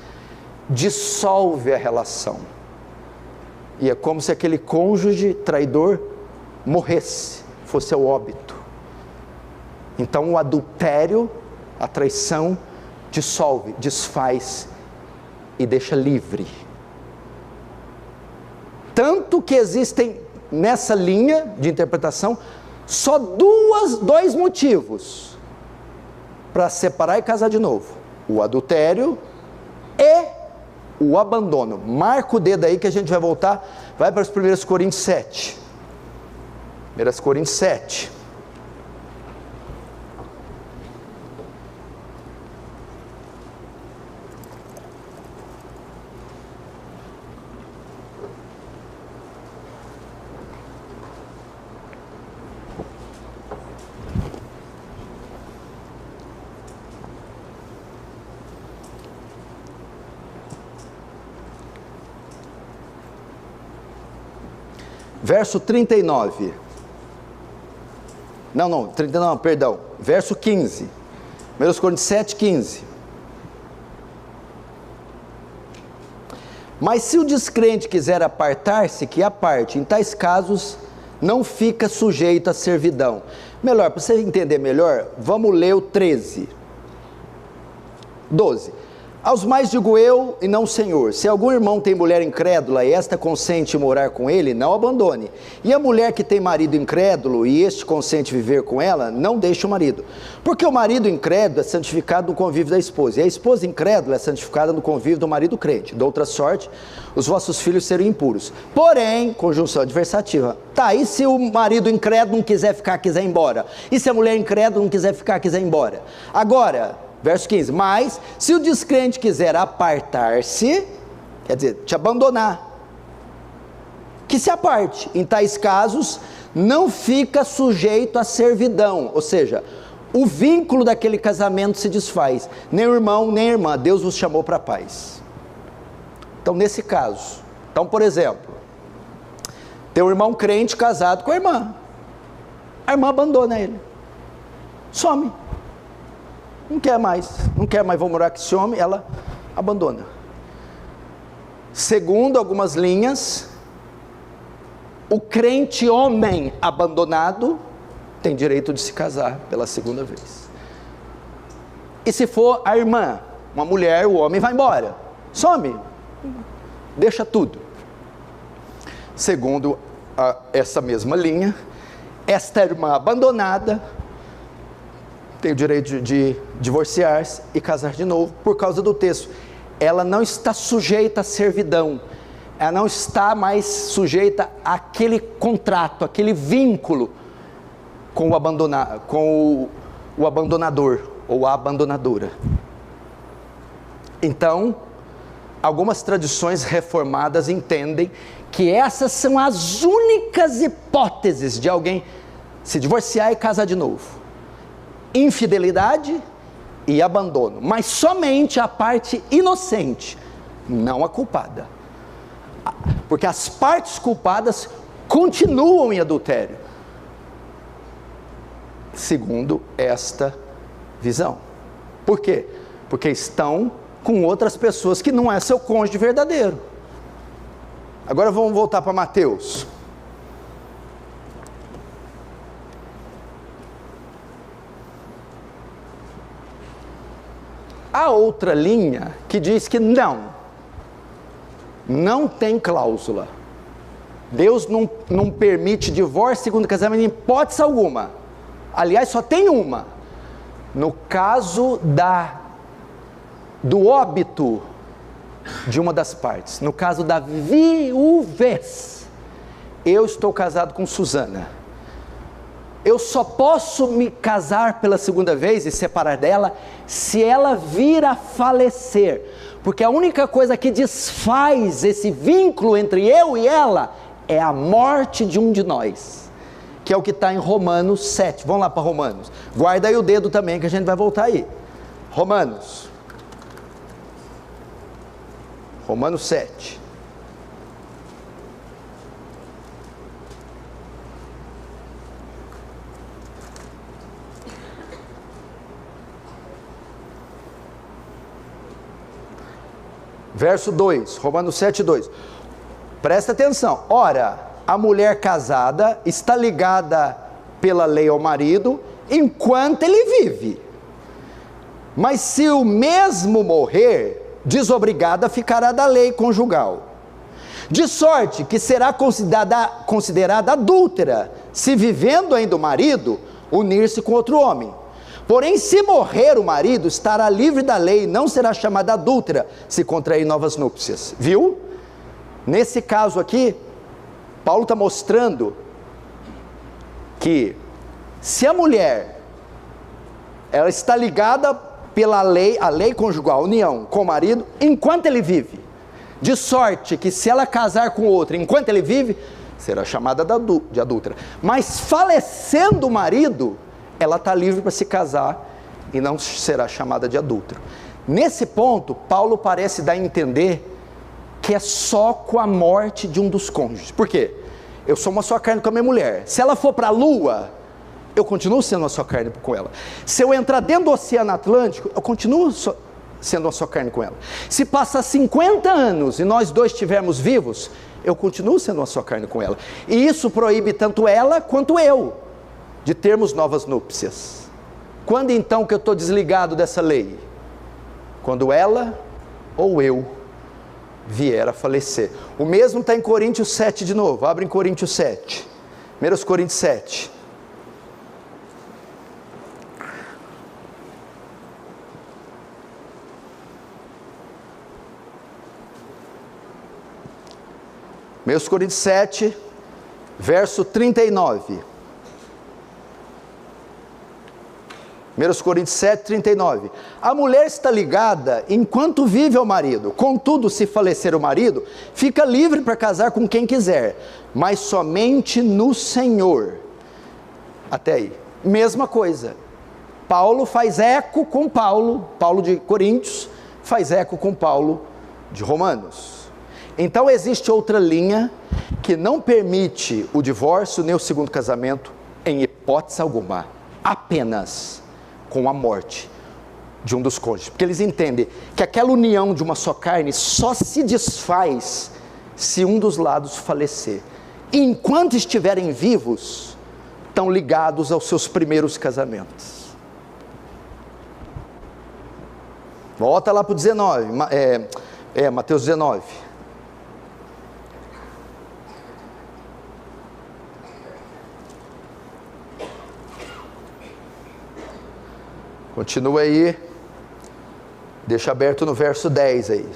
[SPEAKER 1] dissolve a relação. E é como se aquele cônjuge traidor morresse, fosse ao óbito. Então o adultério, a traição, dissolve, desfaz e deixa livre. Tanto que existem nessa linha de interpretação só dois motivos para separar e casar de novo: o adultério e o abandono. Marca o dedo aí que a gente vai voltar, vai para os 1 Coríntios 7. 1 Coríntios 7. Verso 39. Não, 39, perdão. Verso 15. 1 Coríntios 7, 15. Mas se o descrente quiser apartar-se, que aparte. Em tais casos, não fica sujeito à servidão. Melhor, para você entender melhor, vamos ler o 13. 12. Aos mais digo eu e não o Senhor, se algum irmão tem mulher incrédula e esta consente morar com ele, não abandone. E a mulher que tem marido incrédulo e este consente viver com ela, não deixe o marido. Porque o marido incrédulo é santificado no convívio da esposa, e a esposa incrédula é santificada no convívio do marido crente. De outra sorte, os vossos filhos serão impuros. Porém, conjunção adversativa, tá, e se o marido incrédulo não quiser ficar, quiser ir embora? E se a mulher incrédula não quiser ficar, quiser ir embora? Agora, verso 15, mas se o descrente quiser apartar-se, quer dizer, te abandonar, que se aparte. Em tais casos, não fica sujeito à servidão, ou seja, o vínculo daquele casamento se desfaz. Nem o irmão, nem a irmã, Deus vos chamou para a paz. Então, nesse caso, por exemplo, tem um irmão crente casado com a irmã abandona ele, some. Não quer mais, vou morar com esse homem, ela abandona. Segundo algumas linhas, o crente homem abandonado tem direito de se casar pela segunda vez. E se for a irmã, uma mulher, o homem vai embora, some, deixa tudo. Segundo essa mesma linha, esta irmã abandonada tem o direito de divorciar-se e casar de novo, por causa do texto. Ela não está sujeita à servidão, ela não está mais sujeita àquele contrato, àquele vínculo com o abandonador ou a abandonadora. Então, algumas tradições reformadas entendem que essas são as únicas hipóteses de alguém se divorciar e casar de novo: infidelidade e abandono, mas somente a parte inocente, não a culpada, porque as partes culpadas continuam em adultério, segundo esta visão. Por quê? Porque estão com outras pessoas que não é seu cônjuge verdadeiro. Agora vamos voltar para Mateus. Há outra linha que diz que não tem cláusula. Deus não permite divórcio segundo casamento em hipótese alguma. Aliás, só tem uma. No caso do óbito de uma das partes, no caso da viuvez. Eu estou casado com Suzana. Eu só posso me casar pela segunda vez e separar dela se ela vir a falecer, porque a única coisa que desfaz esse vínculo entre eu e ela é a morte de um de nós, que é o que está em Romanos 7. Vamos lá para Romanos, guarda aí o dedo também que a gente vai voltar aí. Romanos 7. Verso 2, Romanos 7, 2. Presta atenção. Ora, a mulher casada está ligada pela lei ao marido enquanto ele vive. Mas se o mesmo morrer, desobrigada ficará da lei conjugal. De sorte que será considerada adúltera, se vivendo ainda o marido, unir-se com outro homem. Porém, se morrer o marido, estará livre da lei e não será chamada adúltera, se contrair novas núpcias. Viu? Nesse caso aqui, Paulo está mostrando que se a mulher, ela está ligada pela lei, a lei conjugal, a união com o marido, enquanto ele vive, de sorte que se ela casar com outro enquanto ele vive, será chamada de adúltera. Mas falecendo o marido, ela está livre para se casar e não será chamada de adúltero. Nesse ponto, Paulo parece dar a entender que é só com a morte de um dos cônjuges. Por quê? Eu sou uma só carne com a minha mulher. Se ela for para a lua, eu continuo sendo uma só carne com ela. Se eu entrar dentro do Oceano Atlântico, eu continuo sendo uma só carne com ela. Se passar 50 anos e nós dois estivermos vivos, eu continuo sendo uma só carne com ela. E isso proíbe tanto ela quanto eu de termos novas núpcias. Quando então que eu estou desligado dessa lei? Quando ela ou eu vier a falecer. O mesmo está em Coríntios 7 de novo. Abre em Coríntios 7. 1 Coríntios 7. Meus Coríntios 7, verso 39. 1 Coríntios 7, 39. A mulher está ligada enquanto vive ao marido. Contudo, se falecer o marido, fica livre para casar com quem quiser, mas somente no Senhor. Até aí. Mesma coisa. Paulo faz eco com Paulo de Coríntios, faz eco com Paulo de Romanos. Então existe outra linha que não permite o divórcio nem o segundo casamento em hipótese alguma, apenas com a morte de um dos cônjuges, porque eles entendem que aquela união de uma só carne só se desfaz se um dos lados falecer. Enquanto estiverem vivos, estão ligados aos seus primeiros casamentos. Volta lá para o 19, Mateus 19. Continua aí, deixa aberto no verso 10 aí.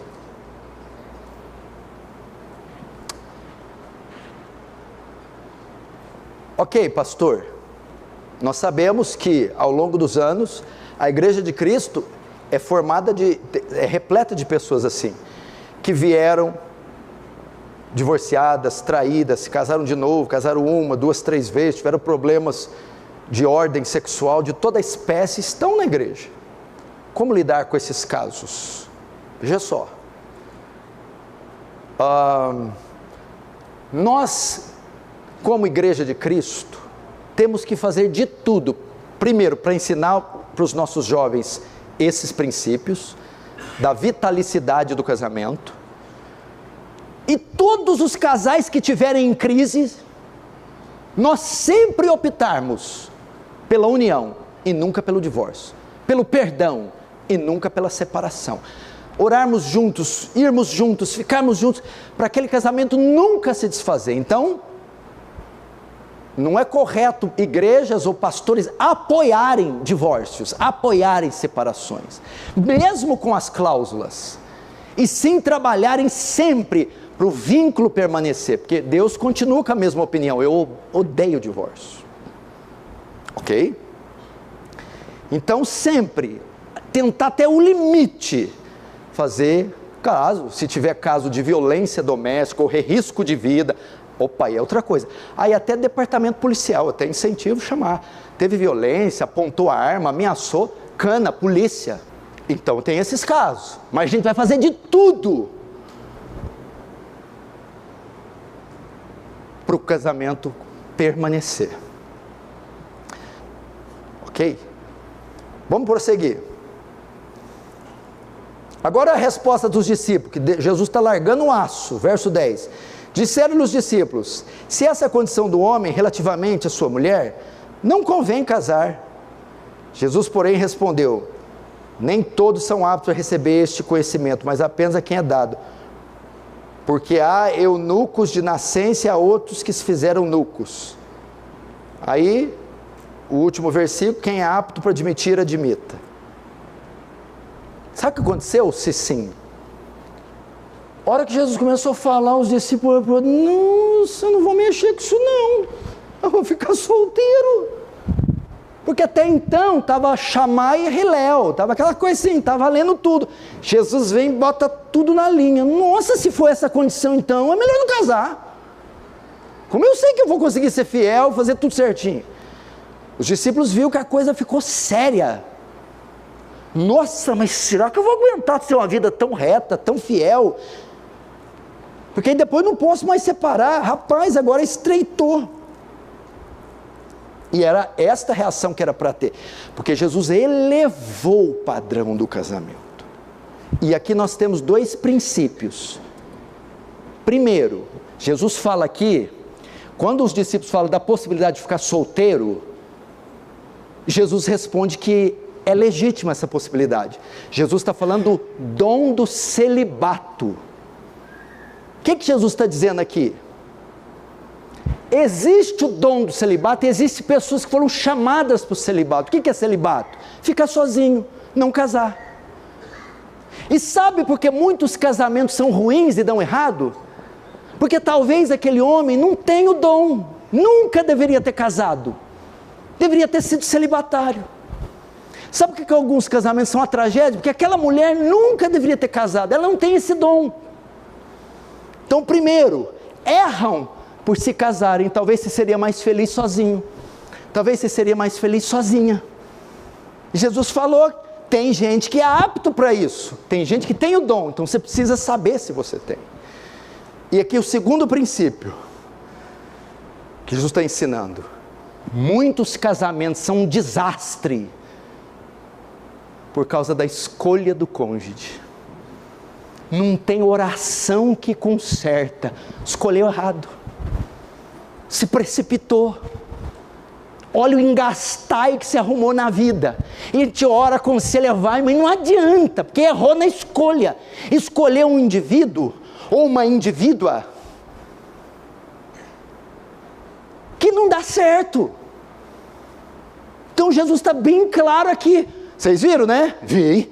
[SPEAKER 1] Ok, pastor, nós sabemos que ao longo dos anos, a Igreja de Cristo é repleta de pessoas assim, que vieram divorciadas, traídas, se casaram de novo, casaram uma, duas, três vezes, tiveram problemas de ordem sexual, de toda espécie, estão na igreja. Como lidar com esses casos? Veja só. Nós, como Igreja de Cristo, temos que fazer de tudo, primeiro, para ensinar para os nossos jovens esses princípios, da vitalicidade do casamento, e todos os casais que tiverem em crise, nós sempre optarmos pela união e nunca pelo divórcio, pelo perdão e nunca pela separação, orarmos juntos, irmos juntos, ficarmos juntos, para aquele casamento nunca se desfazer. Então, não é correto igrejas ou pastores apoiarem divórcios, apoiarem separações, mesmo com as cláusulas, e sim trabalharem sempre para o vínculo permanecer, porque Deus continua com a mesma opinião. Eu odeio o divórcio. Ok? Então sempre tentar até o limite fazer caso, se tiver caso de violência doméstica ou risco de vida, opa, aí é outra coisa. Aí até departamento policial, até incentivo chamar. Teve violência, apontou a arma, ameaçou, cana, polícia. Então tem esses casos, mas a gente vai fazer de tudo para o casamento permanecer. Ok? Vamos prosseguir. Agora a resposta dos discípulos, que Jesus está largando um aço, verso 10. Disseram-lhe os discípulos: se essa é a condição do homem relativamente à sua mulher, não convém casar. Jesus, porém, respondeu: nem todos são aptos a receber este conhecimento, mas apenas a quem é dado. Porque há eunucos de nascença e há outros que se fizeram nucos. Aí, o último versículo: quem é apto para admitir, admita. Sabe o que aconteceu? Se sim. A hora que Jesus começou a falar, os discípulos falaram: nossa, eu não vou mexer com isso não.
[SPEAKER 2] eu vou ficar solteiro. Porque até então estava Shammai e Hillel, estava aquela coisa assim, estava valendo tudo. Jesus vem e bota tudo na linha. Nossa, se for essa condição então, é melhor não casar. Como eu sei que eu vou conseguir ser fiel, fazer tudo certinho? Os discípulos viram que a coisa ficou séria. Nossa, mas será que eu vou aguentar ter uma vida tão reta, tão fiel? Porque aí depois não posso mais separar. Rapaz, agora estreitou. E era esta reação que era para ter. Porque Jesus elevou o padrão do casamento. E aqui nós temos dois princípios. Primeiro, Jesus fala aqui, quando os discípulos falam da possibilidade de ficar solteiro, Jesus responde que é legítima essa possibilidade. Jesus está falando do dom do celibato. O que Jesus está dizendo aqui? Existe o dom do celibato, e existem pessoas que foram chamadas para o celibato. O que é celibato? Ficar sozinho, não casar. E sabe por que muitos casamentos são ruins e dão errado? Porque talvez aquele homem não tenha o dom, nunca deveria ter casado, deveria ter sido celibatário. Sabe por que alguns casamentos são uma tragédia? Porque aquela mulher nunca deveria ter casado, ela não tem esse dom. Então, primeiro, erram por se casarem. Talvez você seria mais feliz sozinho, talvez você seria mais feliz sozinha. Jesus falou, tem gente que é apto para isso, tem gente que tem o dom, então você precisa saber se você tem. E aqui o segundo princípio que Jesus está ensinando: muitos casamentos são um desastre por causa da escolha do cônjuge. Não tem oração que conserta, escolheu errado, se precipitou. Olha o engastai que se arrumou na vida, e a gente ora como se ele vai, mas não adianta, porque errou na escolha. Escolheu um indivíduo ou uma indivídua que não dá certo. Então Jesus está bem claro aqui. Vocês viram, né? Vi.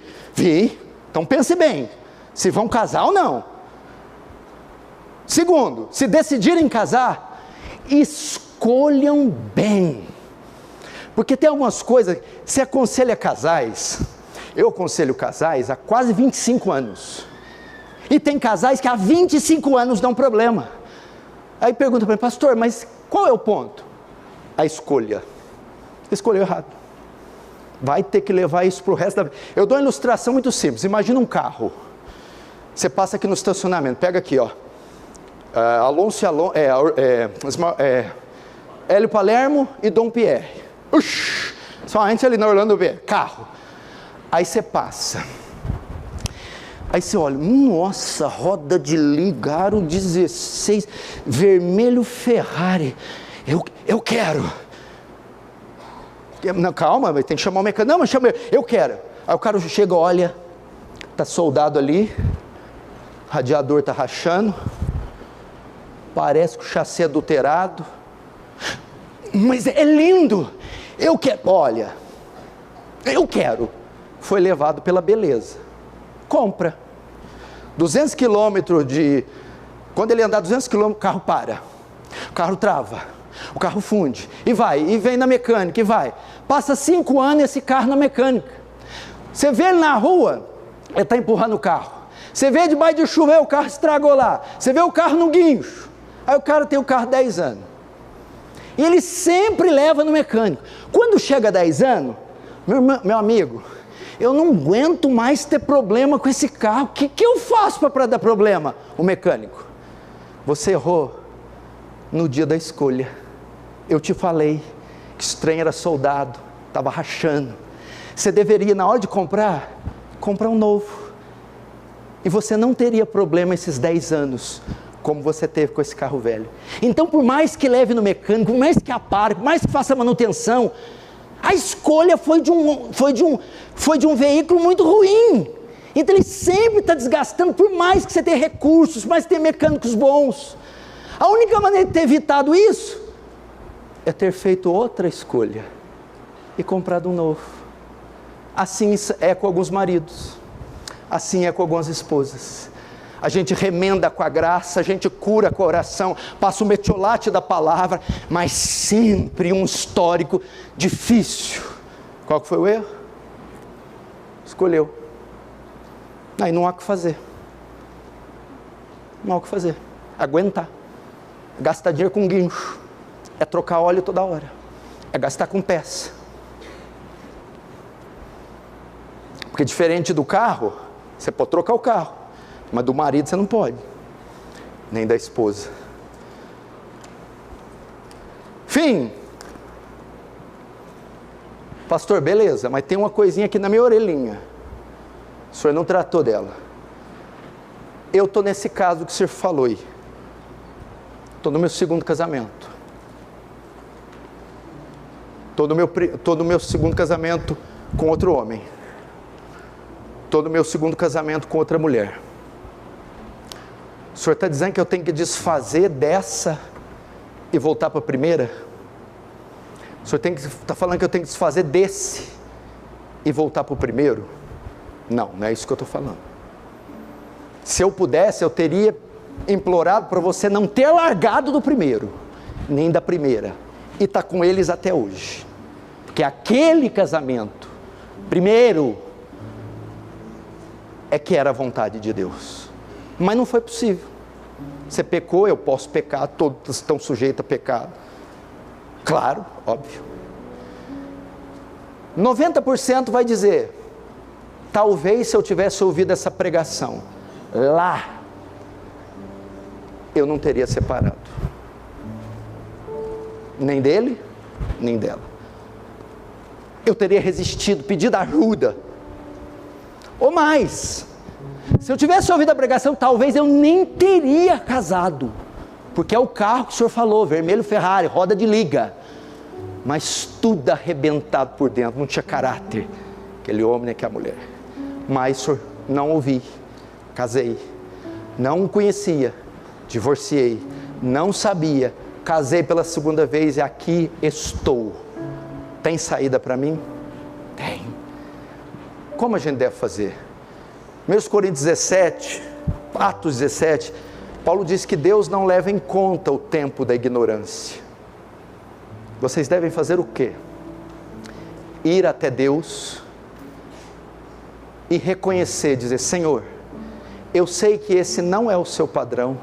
[SPEAKER 2] Então pense bem, se vão casar ou não. Segundo, se decidirem casar, escolham bem. Porque tem algumas coisas, você aconselha casais, eu aconselho casais há quase 25 anos. E tem casais que há 25 anos dão problema. Aí pergunta para mim, pastor, mas qual é o ponto? A escolha. Escolheu errado. Vai ter que levar isso para o resto da vida. Eu dou uma ilustração muito simples. Imagina um carro. Você passa aqui no estacionamento, pega aqui, ó. Hélio Palermo e Dom Pierre. Só antes ali na Orlando B, carro. Aí você passa. Aí você olha, nossa, roda de liga, aro 16, vermelho Ferrari. Eu quero. Não, calma, tem que chamar o mecânico. Não, mas chama eu quero. Aí o cara chega, olha, tá soldado ali, radiador tá rachando, parece que o chassi é adulterado, mas é lindo. Eu quero, olha, eu quero. Foi levado pela beleza. Compra. 200 quilômetros de... Quando ele andar 200 quilômetros, o carro para. O carro trava. O carro funde. E vai. E vem na mecânica. E vai. Passa 5 anos esse carro na mecânica. Você vê ele na rua, ele está empurrando o carro. Você vê debaixo de chuva, o carro estragou lá. Você vê o carro no guincho. Aí o cara tem o carro 10 anos. E ele sempre leva no mecânico. Quando chega a 10 anos, meu amigo... eu não aguento mais ter problema com esse carro, o que eu faço para dar problema? O mecânico, você errou no dia da escolha, eu te falei que esse trem era soldado, estava rachando, você deveria na hora de comprar um novo, e você não teria problema esses 10 anos, como você teve com esse carro velho. Então por mais que leve no mecânico, por mais que apare, por mais que faça manutenção, a escolha foi de um veículo muito ruim. Então ele sempre está desgastando, por mais que você tenha recursos, por mais que tenha mecânicos bons. A única maneira de ter evitado isso é ter feito outra escolha e comprado um novo. Assim é com alguns maridos, assim é com algumas esposas. a gente remenda com a graça, a gente cura com a oração, passa o metiolate da palavra, mas sempre um histórico difícil. Qual que foi o erro? Escolheu. Aí não há o que fazer. Não há o que fazer. Aguentar. Gastar dinheiro com guincho. É trocar óleo toda hora. É gastar com peça. Porque diferente do carro, você pode trocar o carro, mas do marido você não pode, nem da esposa. Fim. Pastor, beleza, mas tem uma coisinha aqui na minha orelhinha. O senhor não tratou dela. Eu estou nesse caso que o senhor falou aí. Estou no meu segundo casamento. Estou no meu segundo casamento com outro homem. Estou no meu segundo casamento com outra mulher. O senhor está dizendo que eu tenho que desfazer dessa e voltar para a primeira? O senhor está falando que eu tenho que desfazer desse e voltar para o primeiro? Não, não é isso que eu estou falando. Se eu pudesse, eu teria implorado para você não ter largado do primeiro, nem da primeira, e está com eles até hoje. Porque aquele casamento, primeiro, é que era a vontade de Deus, mas não foi possível. Você pecou, eu posso pecar, todos estão sujeitos a pecado, claro, óbvio. 90% vai dizer, talvez se eu tivesse ouvido essa pregação lá, eu não teria separado, nem dele, nem dela. Eu teria resistido, pedido ajuda. Ou mais, se eu tivesse ouvido a pregação, talvez eu nem teria casado, porque é o carro que o senhor falou, vermelho Ferrari, roda de liga, mas tudo arrebentado por dentro, não tinha caráter, aquele homem, aquela mulher. Mas, senhor, não ouvi, casei, não conhecia, divorciei, não sabia, casei pela segunda vez e aqui estou. Tem saída para mim? Tem. Como a gente deve fazer? 1 Coríntios 17, Atos 17, Paulo diz que Deus não leva em conta o tempo da ignorância. Vocês devem fazer o quê? Ir até Deus e reconhecer, dizer, Senhor, eu sei que esse não é o seu padrão,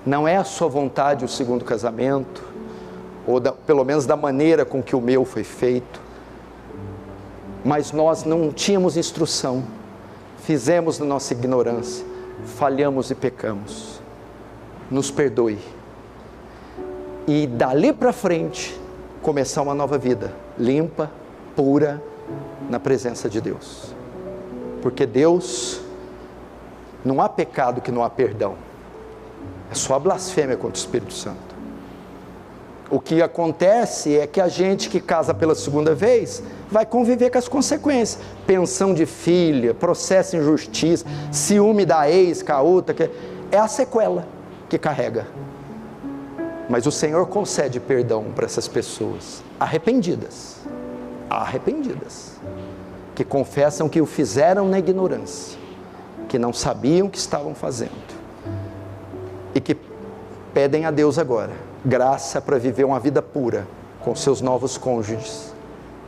[SPEAKER 2] não é a sua vontade o segundo casamento, ou pelo menos da maneira com que o meu foi feito, mas nós não tínhamos instrução, fizemos na nossa ignorância, falhamos e pecamos, nos perdoe, e dali para frente, começar uma nova vida, limpa, pura, na presença de Deus, porque Deus, não há pecado que não há perdão, é só a blasfêmia contra o Espírito Santo. O que acontece é que a gente que casa pela segunda vez, vai conviver com as consequências, pensão de filha, processo em justiça, ciúme da ex com a outra, é a sequela que carrega. Mas o Senhor concede perdão para essas pessoas, arrependidas, que confessam que o fizeram na ignorância, que não sabiam o que estavam fazendo, e que pedem a Deus agora graça para viver uma vida pura com seus novos cônjuges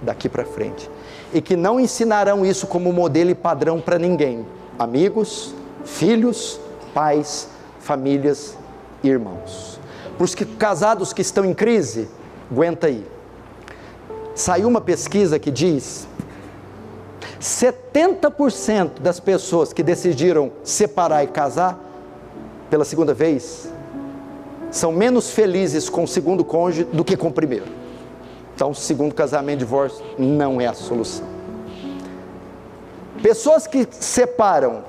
[SPEAKER 2] daqui para frente, e que não ensinarão isso como modelo e padrão para ninguém, amigos, filhos, pais, famílias e irmãos. Para os casados que estão em crise, aguenta aí, saiu uma pesquisa que diz 70% das pessoas que decidiram separar e casar pela segunda vez são menos felizes com o segundo cônjuge do que com o primeiro. Então, segundo casamento, divórcio não é a solução. Pessoas que separam,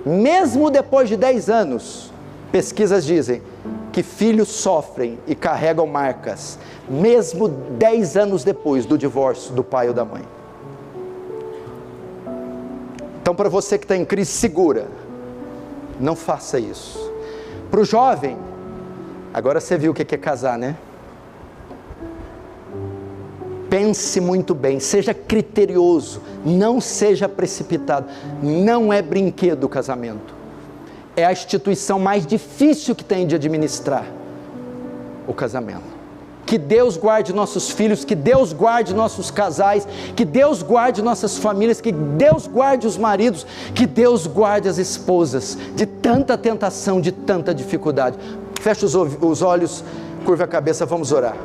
[SPEAKER 2] mesmo depois de 10 anos, pesquisas dizem que filhos sofrem e carregam marcas, mesmo 10 anos depois do divórcio do pai ou da mãe. Então, para você que está em crise, segura, não faça isso. Para o jovem, agora você viu o que é casar, né? Pense muito bem, seja criterioso, não seja precipitado, não é brinquedo o casamento, é a instituição mais difícil que tem de administrar, o casamento. Que Deus guarde nossos filhos, que Deus guarde nossos casais, que Deus guarde nossas famílias, que Deus guarde os maridos, que Deus guarde as esposas de tanta tentação, de tanta dificuldade. Feche os olhos, curva a cabeça, vamos orar.